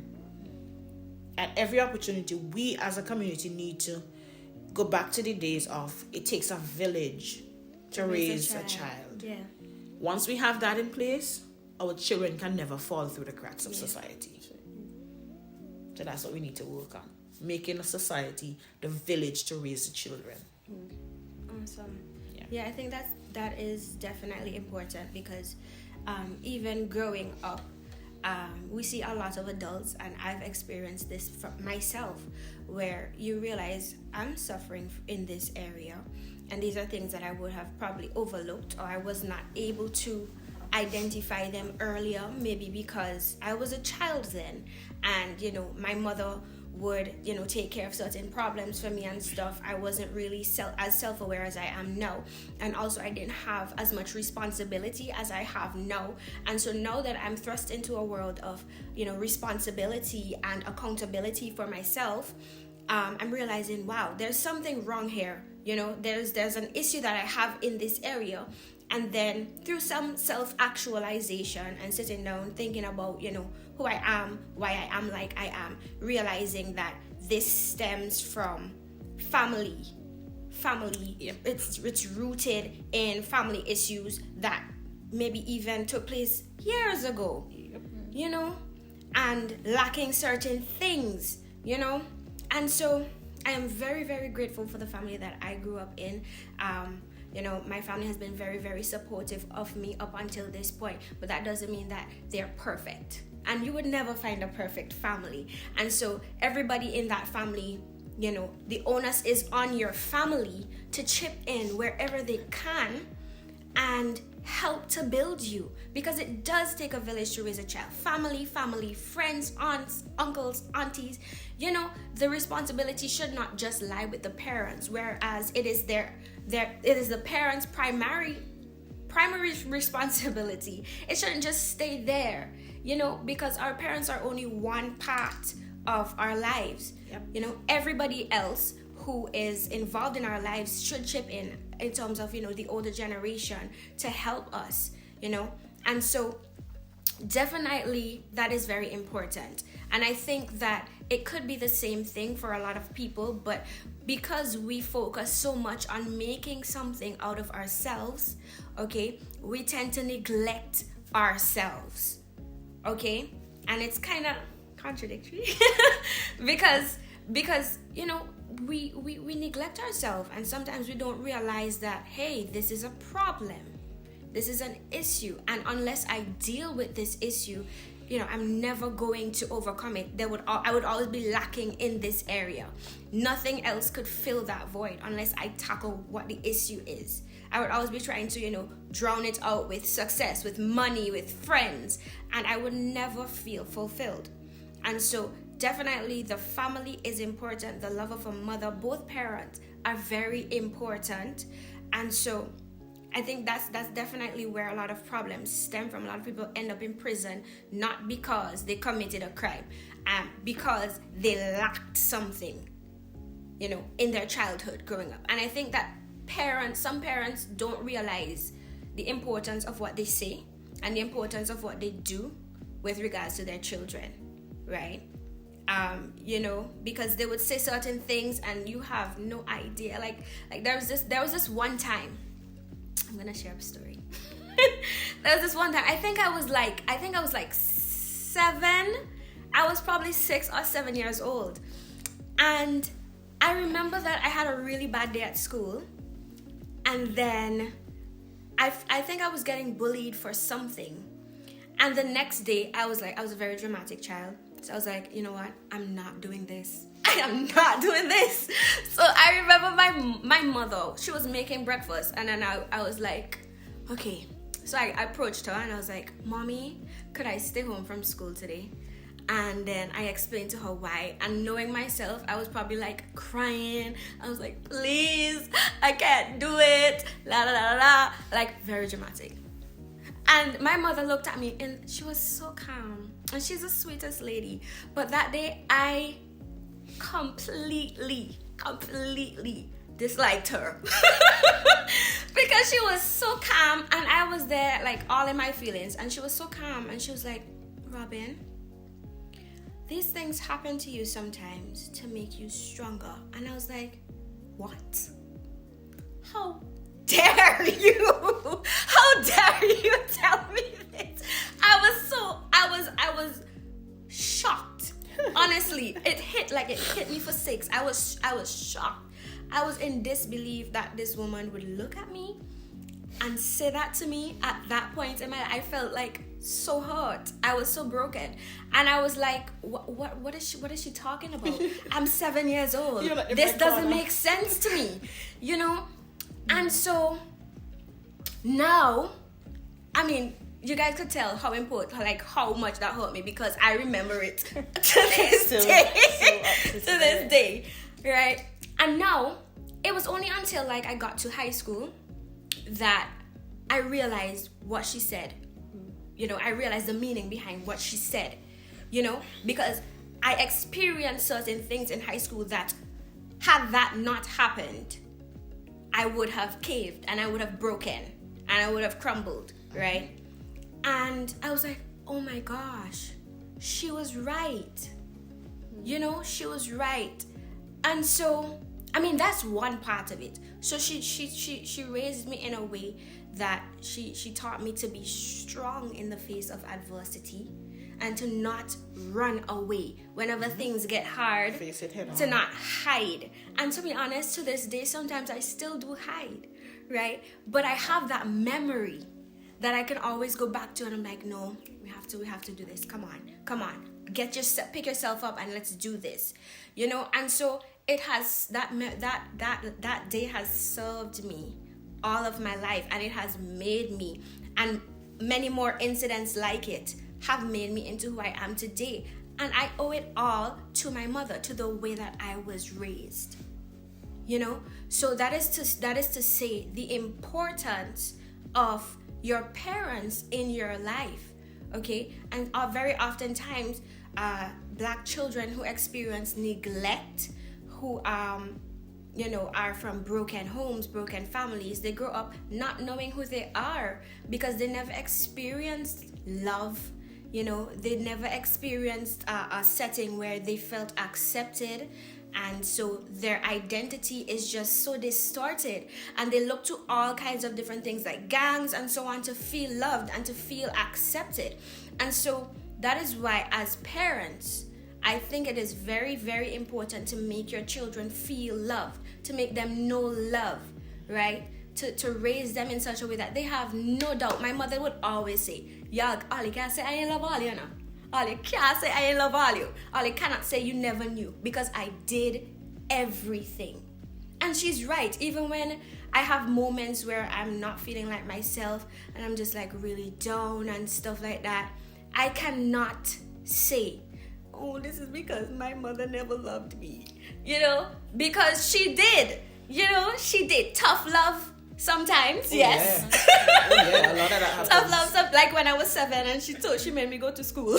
At every opportunity, we as a community need to go back to the days of it takes a village to raise a child. Yeah. Once we have that in place, our children can never fall through the cracks of society. So that's what we need to work on. Making a society, the village to raise the children. Awesome. Yeah, I think that is definitely important, because even growing up, we see a lot of adults, and I've experienced this for myself, where you realize I'm suffering in this area, and these are things that I would have probably overlooked, or I was not able to identify them earlier, maybe because I was a child then, and my mother would take care of certain problems for me and stuff. I wasn't really as self-aware as I am now, and also I didn't have as much responsibility as I have now. And so now that I'm thrust into a world of responsibility and accountability for myself, I'm realizing, wow, there's something wrong here. There's an issue that I have in this area, And then through some self-actualization and sitting down thinking about, who I am, why I am like I am, realizing that this stems from family. Yep. It's rooted in family issues that maybe even took place years ago. Yep. And lacking certain things, and so I am very, very grateful for the family that I grew up in. My family has been very, very supportive of me up until this point, but that doesn't mean that they're perfect, and you would never find a perfect family. And so everybody in that family, the onus is on your family to chip in wherever they can and help to build you, because it does take a village to raise a child. Family, friends, aunts, uncles, aunties, the responsibility should not just lie with the parents, whereas it is the parents' primary responsibility. It shouldn't just stay there, because our parents are only one part of our lives. Yep. Everybody else who is involved in our lives should chip in terms of the older generation to help us, and so definitely that is very important. And I think that it could be the same thing for a lot of people, but because we focus so much on making something out of ourselves, okay, we tend to neglect ourselves, okay? And it's kind of contradictory because we neglect ourselves, and sometimes we don't realize that, hey, this is a problem, this is an issue, and unless I deal with this issue, I'm never going to overcome it. I would always be lacking in this area. Nothing else could fill that void unless I tackle what the issue is. I would always be trying to drown it out with success, with money, with friends, and I would never feel fulfilled. And so definitely the family is important. The love of a mother, both parents are very important. And so I think that's definitely where a lot of problems stem from. A lot of people end up in prison not because they committed a crime, because they lacked something, in their childhood growing up. And I think that some parents don't realize the importance of what they say and the importance of what they do with regards to their children, right? Because they would say certain things and you have no idea. Like there was this one time. I'm gonna share a story. There was this one time. I think I was like 7. I was probably 6 or 7 years old, and I remember that I had a really bad day at school, and then I think I was getting bullied for something, and the next day I was a very dramatic child. So I was like, you know what? I'm not doing this. I am not doing this. So I remember my mother, she was making breakfast, and then I was like, okay. So I approached her and I was like, Mommy, could I stay home from school today? And then I explained to her why. And knowing myself, I was probably like crying. I was like, please, I can't do it. La la la la. Like very dramatic. And my mother looked at me and she was so calm. And she's the sweetest lady. But that day, I completely disliked her. Because she was so calm and I was there like all in my feelings. And she was so calm and she was like, Robin, these things happen to you sometimes to make you stronger. And I was like, what? How dare you? How dare you tell me this? I was shocked. Honestly, it hit me for 6. I was shocked. I was in disbelief that this woman would look at me and say that to me at that point in my life. I felt like so hurt. I was so broken. And I was like, what is she talking about? I'm 7 years old. This doesn't make sense to me. And so now, I mean, you guys could tell how important, like how much that hurt me, because I remember it to this day, right? And now, it was only until like I got to high school that I realized what she said. I realized the meaning behind what she said, because I experienced certain things in high school that, had that not happened, I would have caved and I would have broken. and I would have crumbled, right? And I was like, oh my gosh, she was right. You know, she was right. And so, I mean, that's one part of it. So she raised me in a way that she taught me to be strong in the face of adversity and to not run away whenever things get hard. Face it head on. To not hide. And to be honest, to this day, sometimes I still do hide, right? But I have that memory that I can always go back to, and I'm like, no, we have to do this. Come on. Pick yourself up and let's do this. You know, and so it has that day has served me all of my life, and it has made me, and many more incidents like it have made me into who I am today. And I owe it all to my mother, to the way that I was raised. You know, so that is to say the importance of your parents in your life. Okay, and very oftentimes black children who experience neglect, who are from broken homes, broken families, they grow up not knowing who they are because they never experienced love. You know, they never experienced a setting where they felt accepted, and so their identity is just so distorted, and they look to all kinds of different things like gangs and so on to feel loved and to feel accepted. And so that is why, as parents, I think it is very, very important to make your children feel love, to make them know love, right? To raise them in such a way that they have no doubt. My mother would always say, Yag, all you can say I ain't love all you know. All you can't say I ain't love all you. All you cannot say you never knew, because I did everything. And she's right. Even when I have moments where I'm not feeling like myself and I'm just like really down and stuff like that, I cannot say, oh, this is because my mother never loved me. You know, because she did. You know, she did. Tough love sometimes, yes. Yeah. Oh, yeah, a lot of that happens. Tough love, like when I was 7 and she made me go to school.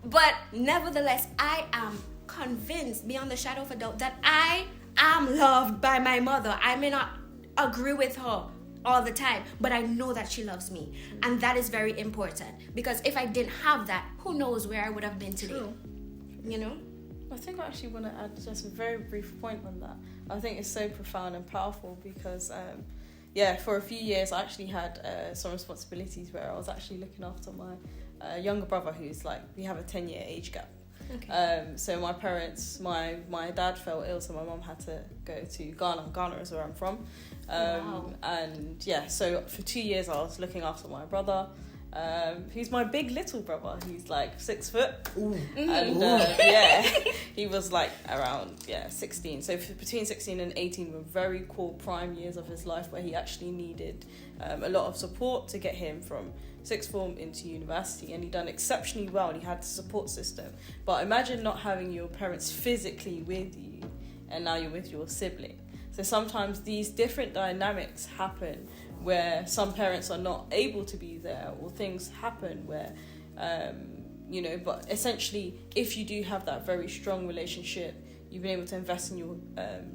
But nevertheless, I am convinced beyond the shadow of a doubt that I am loved by my mother. I may not agree with her all the time, but I know that she loves me. And that is very important, because if I didn't have that, who knows where I would have been today. True. You know? I think I actually want to add just a very brief point on that. I think it's so profound and powerful because, for a few years I actually had some responsibilities where I was actually looking after my younger brother, who's like, we have a 10-year age gap. Okay. So my parents, my dad fell ill, so my mum had to go to Ghana. Ghana is where I'm from. Wow. And yeah, so for 2 years I was looking after my brother. He's my big little brother. He's like 6 foot. Ooh. And he was like around 16. So between 16 and 18 were very core prime years of his life where he actually needed a lot of support to get him from sixth form into university, and he done exceptionally well and he had the support system. But imagine not having your parents physically with you and now you're with your sibling. So sometimes these different dynamics happen where some parents are not able to be there, or things happen where, but essentially if you do have that very strong relationship, you've been able to invest in your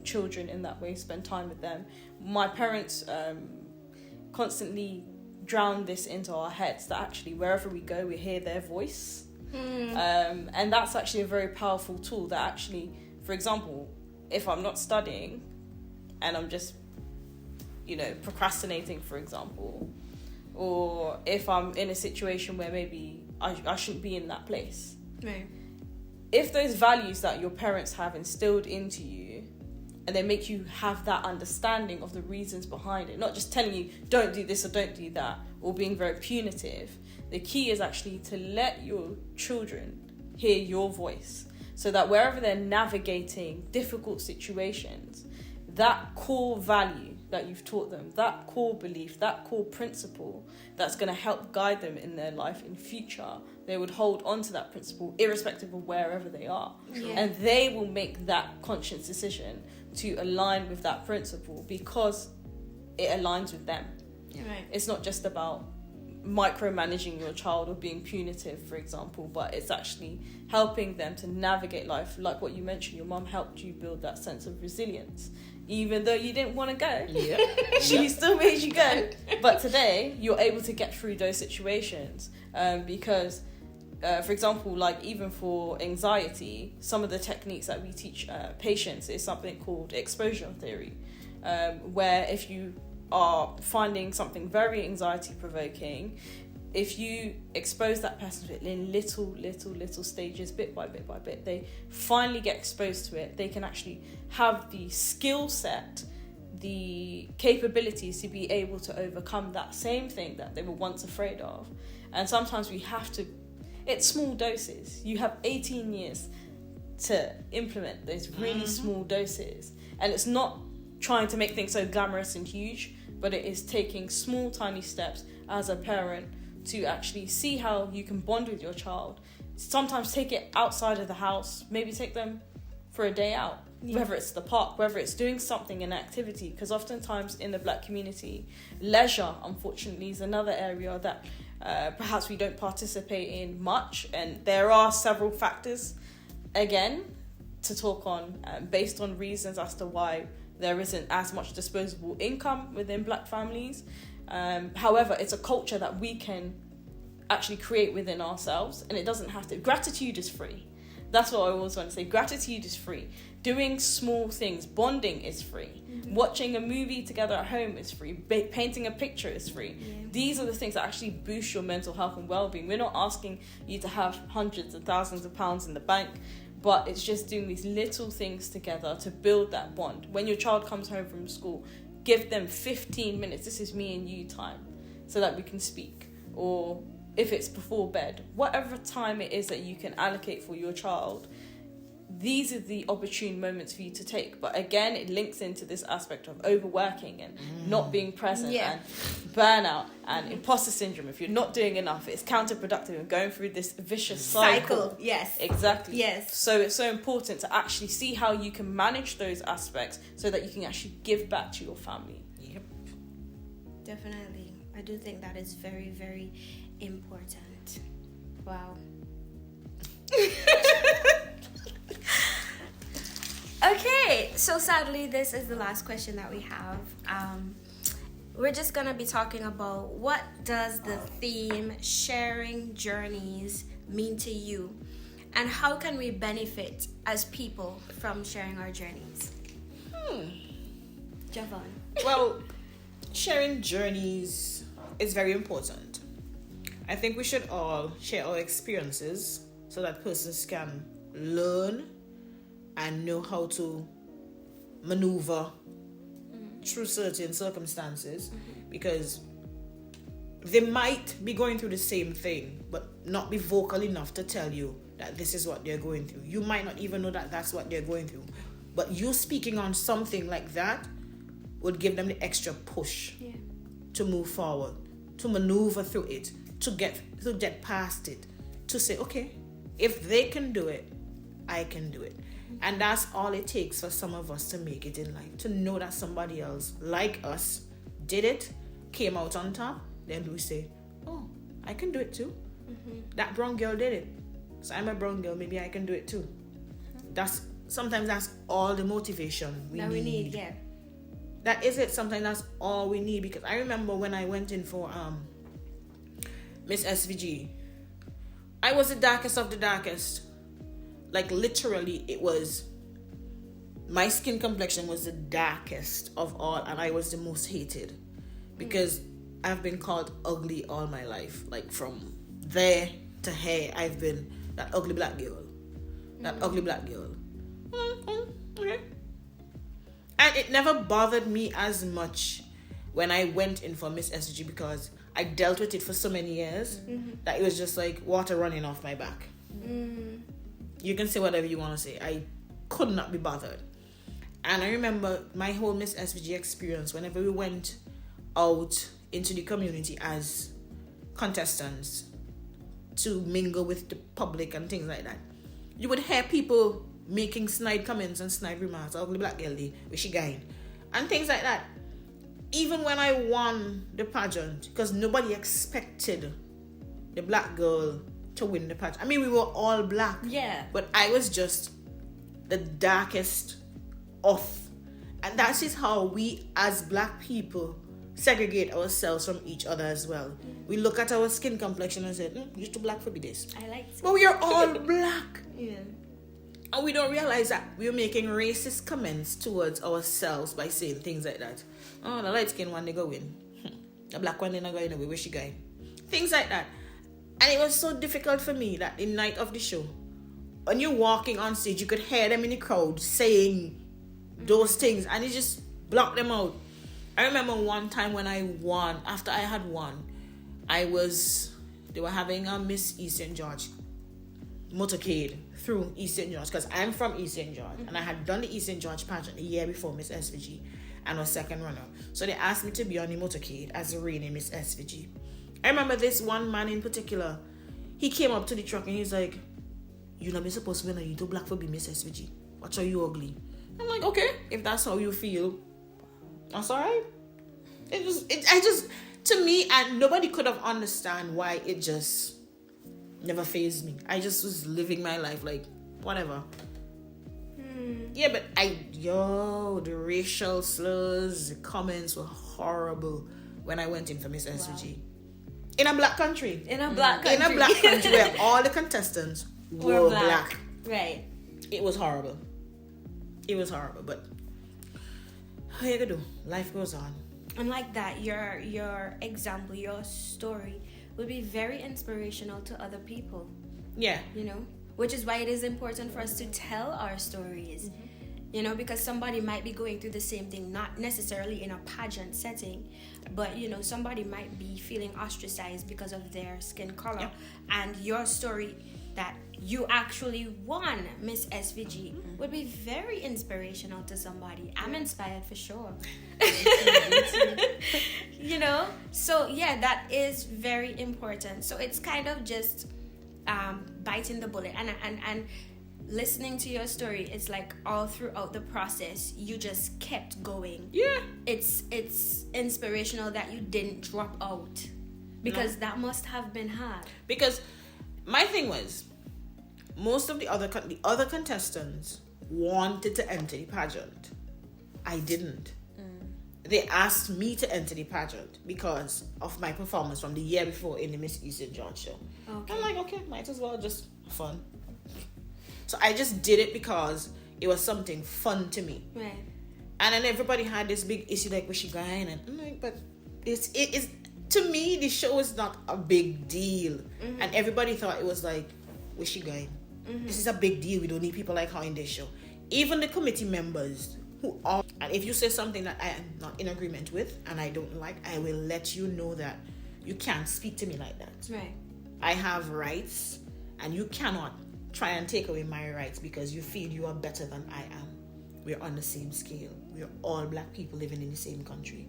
children in that way, spend time with them. My parents constantly drown this into our heads that actually wherever we go, we hear their voice. And that's actually a very powerful tool that actually, for example, if I'm not studying and I'm just procrastinating, for example, or if I'm in a situation where maybe I shouldn't be in that place. Right. If those values that your parents have instilled into you, and they make you have that understanding of the reasons behind it, not just telling you don't do this or don't do that, or being very punitive, the key is actually to let your children hear your voice, so that wherever they're navigating difficult situations, that core value that you've taught them, that core belief, that core principle that's going to help guide them in their life in future, they would hold on to that principle irrespective of wherever they are. Yeah. And they will make that conscious decision to align with that principle because it aligns with them. Right. It's not just about micromanaging your child or being punitive, for example, but it's actually helping them to navigate life. Like what you mentioned, your mum helped you build that sense of resilience. even though you didn't want to go. Yeah. She still made you go. But today, you're able to get through those situations because, for example, like even for anxiety, some of the techniques that we teach patients is something called exposure theory, where if you are finding something very anxiety provoking, if you expose that person to it in little stages, bit by bit, they finally get exposed to it. They can actually have the skill set, the capabilities to be able to overcome that same thing that they were once afraid of. And sometimes we have to, it's small doses. You have 18 years to implement those really small doses. And it's not trying to make things so glamorous and huge, but it is taking small, tiny steps as a parent to actually see how you can bond with your child. Sometimes take it outside of the house, maybe take them for a day out, whether it's the park, whether it's doing something, an activity, because oftentimes in the Black community, leisure, unfortunately, is another area that perhaps we don't participate in much, and there are several factors, again, to talk on based on reasons as to why there isn't as much disposable income within Black families. However, it's a culture that we can actually create within ourselves, and it doesn't have to. Gratitude is free. That's what I always want to say. Gratitude is free. Doing small things, bonding is free. Watching a movie together at home is free. Painting a picture is free. Yeah. These are the things that actually boost your mental health and well-being. We're not asking you to have hundreds of thousands of pounds in the bank, but it's just doing these little things together to build that bond. When your child comes home from school, give them 15 minutes. This is me and you time, so that we can speak. Or if it's before bed, whatever time it is that you can allocate for your child, these are the opportune moments for you to take. But again, it links into this aspect of overworking and not being present and burnout and imposter syndrome. If you're not doing enough, it's counterproductive and going through this vicious cycle. Yes. Exactly. Yes. So it's so important to actually see how you can manage those aspects so that you can actually give back to your family. Yep. Definitely. I do think that is very, very important. Wow. Okay, so sadly, this is the last question that we have. We're just gonna be talking about what does the theme sharing journeys mean to you, and how can we benefit as people from sharing our journeys? Javon. Well, sharing journeys is very important. I think we should all share our experiences so that persons can learn and know how to maneuver through certain circumstances, because they might be going through the same thing but not be vocal enough to tell you that this is what they're going through. You might not even know that that's what they're going through, but you speaking on something like that would give them the extra push to move forward, to maneuver through it, to get past it, to say, okay, if they can do it, I can do it. And that's all it takes for some of us to make it in life, to know that somebody else like us did it, came out on top. Then we say, oh, I can do it too. That brown girl did it, so I'm a brown girl, maybe I can do it too. Sometimes that's all the motivation we need. Yeah. That is it. Sometimes that's all we need, because I remember when I went in for Miss SVG, I was the darkest of the darkest. Like literally, it was, my skin complexion was the darkest of all, and I was the most hated because I've been called ugly all my life. Like from there to here, I've been that ugly black girl. That ugly black girl. Okay. And it never bothered me as much when I went in for Miss SG, because I dealt with it for so many years that it was just like water running off my back. You can say whatever you want to say. I could not be bothered. And I remember my whole Miss SVG experience, whenever we went out into the community as contestants to mingle with the public and things like that, you would hear people making snide comments and snide remarks, ugly black girl, where she going, and things like that. Even when I won the pageant, because nobody expected the black girl to win the pageant. I mean, we were all black. Yeah. But I was just the darkest off. And that is how we as black people segregate ourselves from each other as well. We look at our skin complexion and say, you're too black for be this. I like it. But we are all black. Yeah. And we don't realize that we're making racist comments towards ourselves by saying things like that. Oh, the light skin one they go in. The black one they not going away. Where she going? Things like that. And it was so difficult for me that the night of the show, when you're walking on stage, you could hear them in the crowd saying those things and you just block them out. I remember one time when I won, after I had won, they were having a Miss East St. George motorcade through East St. George, because I'm from East St. George, and I had done the East St. George pageant the year before Miss SVG and was second runner. So they asked me to be on the motorcade as a reigning Miss SVG. I remember this one man in particular, he came up to the truck and he's like, "You not be supposed to win, you too black for being Miss SVG. Watch how you ugly." I'm like, okay, if that's how you feel, that's alright. To me, and nobody could have understand why it just never fazed me. I just was living my life like, whatever. Yeah, but the racial slurs, the comments were horrible when I went in for Miss SVG. In a black country. In a black country where all the contestants were black. Right. It was horrible. But how you gonna do? Life goes on. And like that, your example, your story would be very inspirational to other people. Yeah. You know? Which is why it is important for us to tell our stories. You know, because somebody might be going through the same thing, not necessarily in a pageant setting, but you know, somebody might be feeling ostracized because of their skin color. Yeah. And your story that you actually won Miss SVG would be very inspirational to somebody. I'm inspired for sure. You know? So yeah, that is very important. So it's kind of just biting the bullet and listening to your story. It's like all throughout the process you just kept going. Yeah. It's inspirational that you didn't drop out, because that must have been hard. Because my thing was, most of the other contestants wanted to enter the pageant. I didn't. They asked me to enter the pageant because of my performance from the year before in the Miss East St. George show. Okay. I'm like, okay, might as well just fun. So I just did it because it was something fun to me. Right. And then everybody had this big issue like, where's she going? And I'm like, but it is, to me, the show is not a big deal. And everybody thought it was like, where's she going? This is a big deal. We don't need people like her in this show. Even the committee members who are, and if you say something that I am not in agreement with and I don't like, I will let you know that you can't speak to me like that. Right. I have rights and you cannot try and take away my rights because you feel you are better than I am. We're on the same scale. We're all black people living in the same country.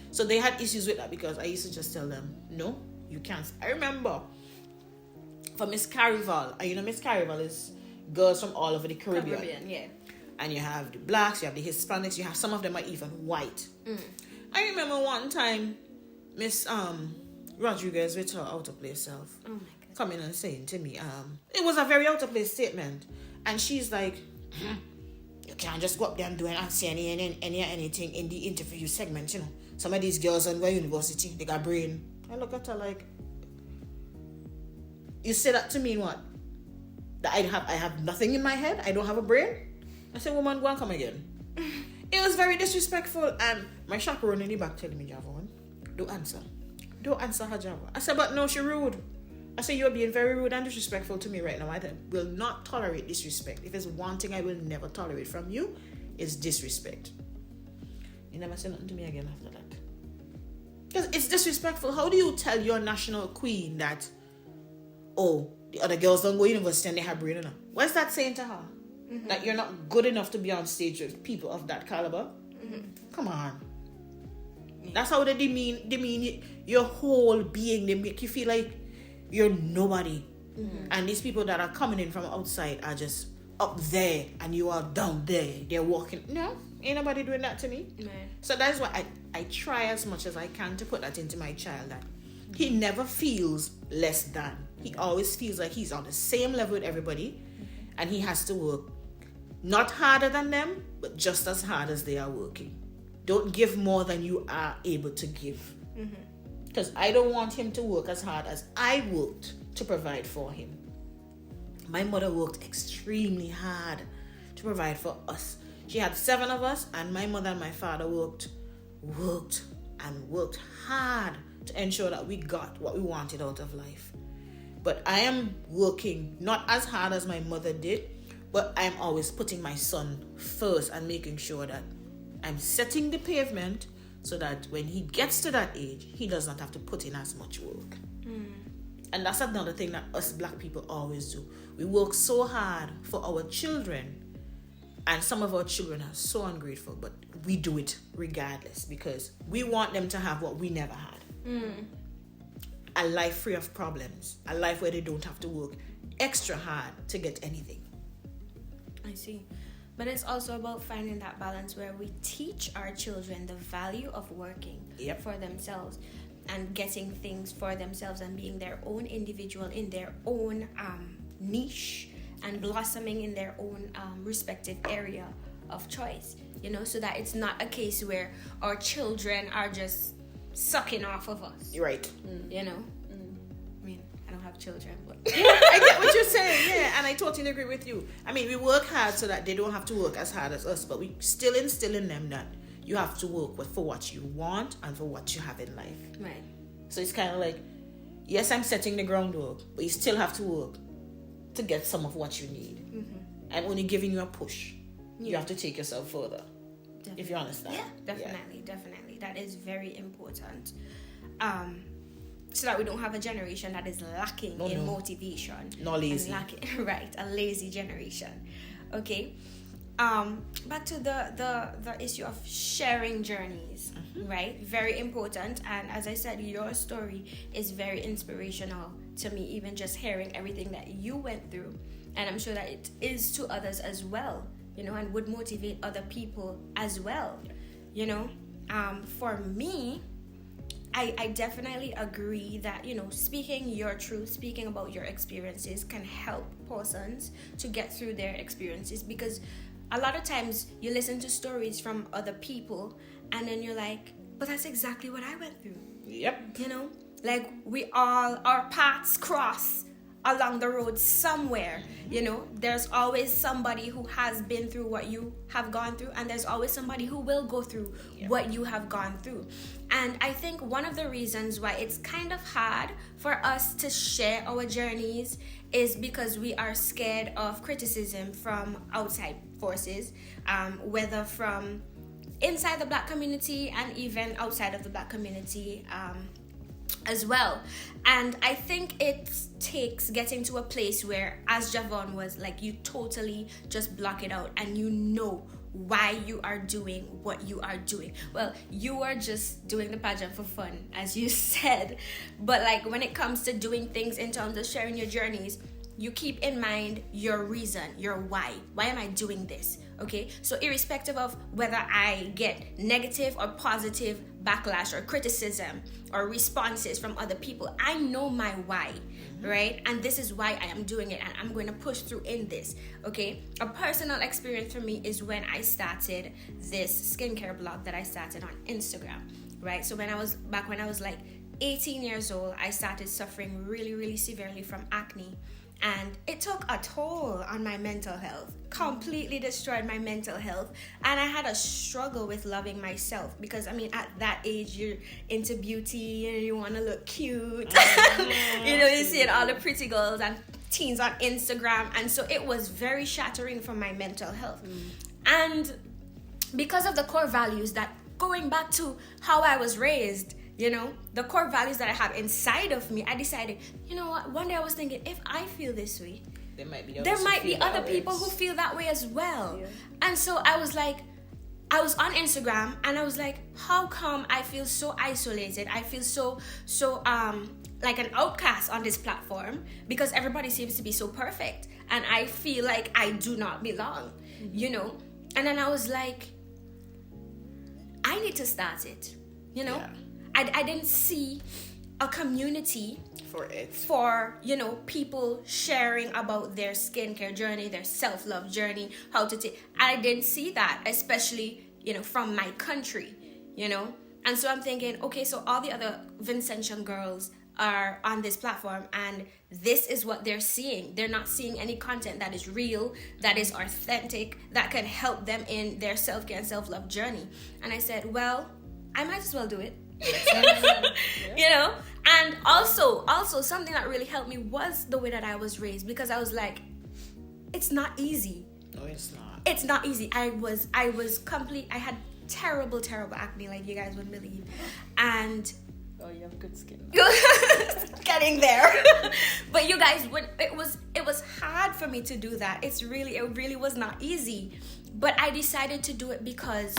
So they had issues with that because I used to just tell them, no, you can't. I remember for Miss Carival, and you know Miss Carival is girls from all over the Caribbean. Yeah. And you have the blacks, you have the Hispanics, you have some of them are even white. I remember one time Miss Rodriguez with her out of place self coming and saying to me, it was a very out of place statement. And she's like, you can't just go up there and do and say anything in the interview segment, you know. Some of these girls on university, they got brain. I look at her like, you say that to me what? That I have nothing in my head? I don't have a brain? I said, woman, go and come again. It was very disrespectful. And my chaperone in the back telling me, Javon, don't answer her, Java. I said, but no, she rude. I said, you're being very rude and disrespectful to me right now. I will not tolerate disrespect. If there's one thing I will never tolerate from you, it's disrespect. You never say nothing to me again after that. Because it's disrespectful. How do you tell your national queen that, oh, the other girls don't go to university and they have brain enough? What's that saying to her? That you're not good enough to be on stage with people of that caliber? Come on. That's how they demean your whole being. They make you feel like you're nobody. And these people that are coming in from outside are just up there and you are down there. They're walking. No, ain't nobody doing that to me. Right. So that's why I try as much as I can to put that into my child, that he never feels less than. He always feels like he's on the same level with everybody and he has to work Not harder than them, but just as hard as they are working. Don't give more than you are able to give. Because I don't want him to work as hard as I worked to provide for him. My mother worked extremely hard to provide for us. She had 7 of us, and my mother and my father worked hard to ensure that we got what we wanted out of life. But I am working not as hard as my mother did, but I'm always putting my son first and making sure that I'm setting the pavement so that when he gets to that age, he does not have to put in as much work. And that's another thing that us black people always do. We work so hard for our children, and some of our children are so ungrateful, but we do it regardless because we want them to have what we never had. A life free of problems, a life where they don't have to work extra hard to get anything. I see. But it's also about finding that balance where we teach our children the value of working for themselves and getting things for themselves and being their own individual in their own niche and blossoming in their own respective area of choice, so that it's not a case where our children are just sucking off of us. Right. I mean, I don't have children, but I get what you're saying, and I totally agree with you. I mean, we work hard so that they don't have to work as hard as us, but we still instill in them that you have to work for what you want and for what you have in life. Right. So it's kind of like, yes, I'm setting the groundwork, but you still have to work to get some of what you need. I'm only giving you a push. You have to take yourself further. Definitely. If you understand. Yeah, definitely. That is very important. So that we don't have a generation that is lacking in motivation. Not lazy. Right, a lazy generation. Okay. Back to the issue of sharing journeys, right? Very important. And as I said, your story is very inspirational to me, even just hearing everything that you went through. And I'm sure that it is to others as well, and would motivate other people as well, For me, I definitely agree that, speaking your truth, speaking about your experiences can help persons to get through their experiences, because a lot of times you listen to stories from other people and then you're like, but that's exactly what I went through. Yep. Like our paths cross along the road somewhere. There's always somebody who has been through what you have gone through, and there's always somebody who will go through what you have gone through. And I think one of the reasons why it's kind of hard for us to share our journeys is because we are scared of criticism from outside forces, whether from inside the black community and even outside of the black community as well. And I think it takes getting to a place where, as Javon was, like, you totally just block it out and why you are doing what you are doing. Well, you are just doing the pageant for fun, as you said, but like when it comes to doing things in terms of sharing your journeys, you keep in mind your reason, your why. Why am I doing this? Okay, so irrespective of whether I get negative or positive backlash or criticism or responses from other people, I know my why, right? And this is why I am doing it, and I'm going to push through in this. Okay, a personal experience for me is when I started this skincare blog that I started on Instagram, right? So when I was like 18 years old, I started suffering really, really severely from acne. And it took a toll on my mental health, completely destroyed my mental health. And I had a struggle with loving myself because, at that age, you're into beauty and you want to look cute. You see all the pretty girls and teens on Instagram. And so it was very shattering for my mental health. And because of the core values that, going back to how I was raised, the core values that I have inside of me, I decided, what? One day I was thinking, if I feel this way, there might be other people who feel that way as well. Yeah. And so I was on Instagram and I was like, how come I feel so isolated? I feel so like an outcast on this platform because everybody seems to be so perfect and I feel like I do not belong, And then I was like, I need to start it, Yeah. I didn't see a community For it. for, you know, people sharing about their skincare journey, their self-love journey, how to take. I didn't see that, especially, you know, from my country, you know. And so I'm thinking, okay, so all the other Vincentian girls are on this platform and this is what they're seeing. They're not seeing any content that is real, that is authentic, that can help them in their self-care and self-love journey. And I said, well, I might as well do it. You know. And also something that really helped me was the way that I was raised, because I was like, it's not easy. No, it's not. It's not easy. I had terrible acne, like you guys wouldn't believe. And Oh, you have good skin. getting there. But you guys would, it was hard for me to do that. It really was not easy. But I decided to do it because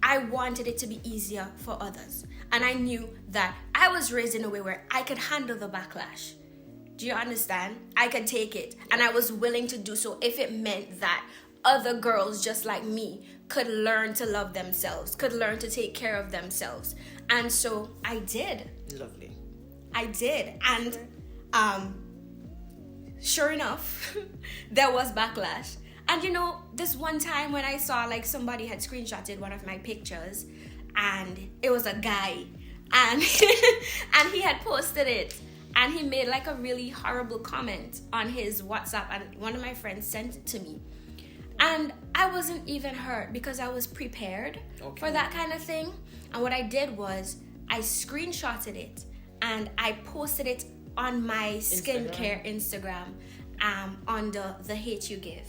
I wanted it to be easier for others. And I knew that I was raised in a way where I could handle the backlash. Do you understand? I could take it. And I was willing to do so if it meant that other girls just like me could learn to love themselves, could learn to take care of themselves. And so I did. Lovely. I did. And sure enough, there was backlash. And you know, this one time when I saw like somebody had screenshotted one of my pictures, and it was a guy, and and he had posted it, and he made like a really horrible comment on his WhatsApp, and one of my friends sent it to me. And I wasn't even hurt because I was prepared for that kind of thing. And what I did was I screenshotted it and I posted it on my skincare Instagram under the hate you give.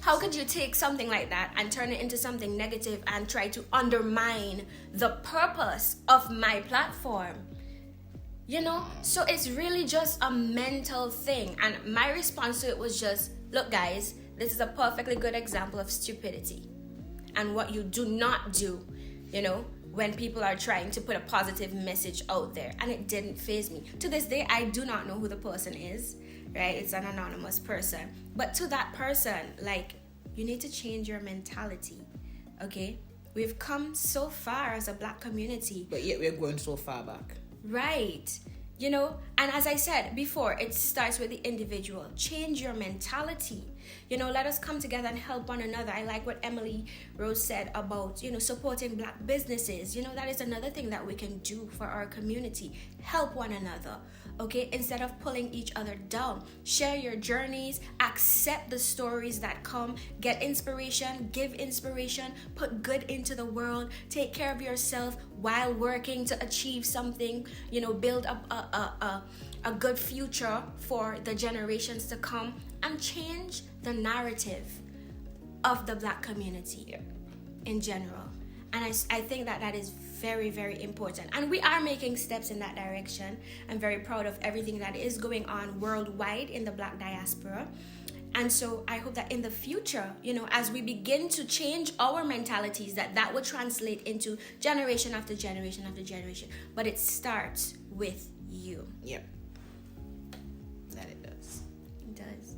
How could you take something like that and turn it into something negative and try to undermine the purpose of my platform? You know, so it's really just a mental thing. And my response to it was just, look guys, this is a perfectly good example of stupidity and what you do not do, you know, when people are trying to put a positive message out there. And it didn't faze me. To this day, I do not know who the person is, right? It's an anonymous person. But to that person, like, you need to change your mentality, okay? We've come so far as a Black community. But yet we're going so far back. Right. You know, and as I said before, it starts with the individual. Change your mentality. You know, let us come together and help one another. I like what Emily Rose said about, you know, supporting Black businesses. You know, that is another thing that we can do for our community. Help one another, okay? Instead of pulling each other down. Share your journeys. Accept the stories that come. Get inspiration. Give inspiration. Put good into the world. Take care of yourself while working to achieve something. You know, build up a good future for the generations to come, and change the narrative of the Black community in general. And I think that is very, very important. And we are making steps in that direction. I'm very proud of everything that is going on worldwide in the Black diaspora. And so I hope that in the future, you know, as we begin to change our mentalities, that will translate into generation after generation after generation. But it starts with you. Yep. That it does. It does.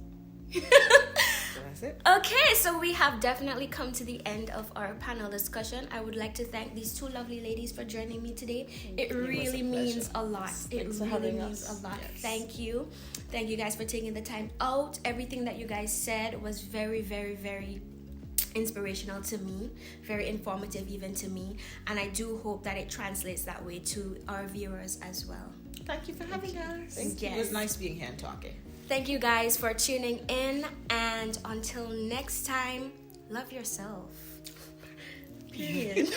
So that's it. Okay, so we have definitely come to the end of our panel discussion. I would like to thank these two lovely ladies for joining me today. It really means a lot. Thanks It for really having means us. a lot. Yes. Thank you. Thank you guys for taking the time out. Everything that you guys said was very, very, very inspirational to me, very informative even to me, and I do hope that it translates that way to our viewers as well. Thank you for having us. Thank you. It was nice being here and talking. Thank you guys for tuning in, and until next time, love yourself. Period.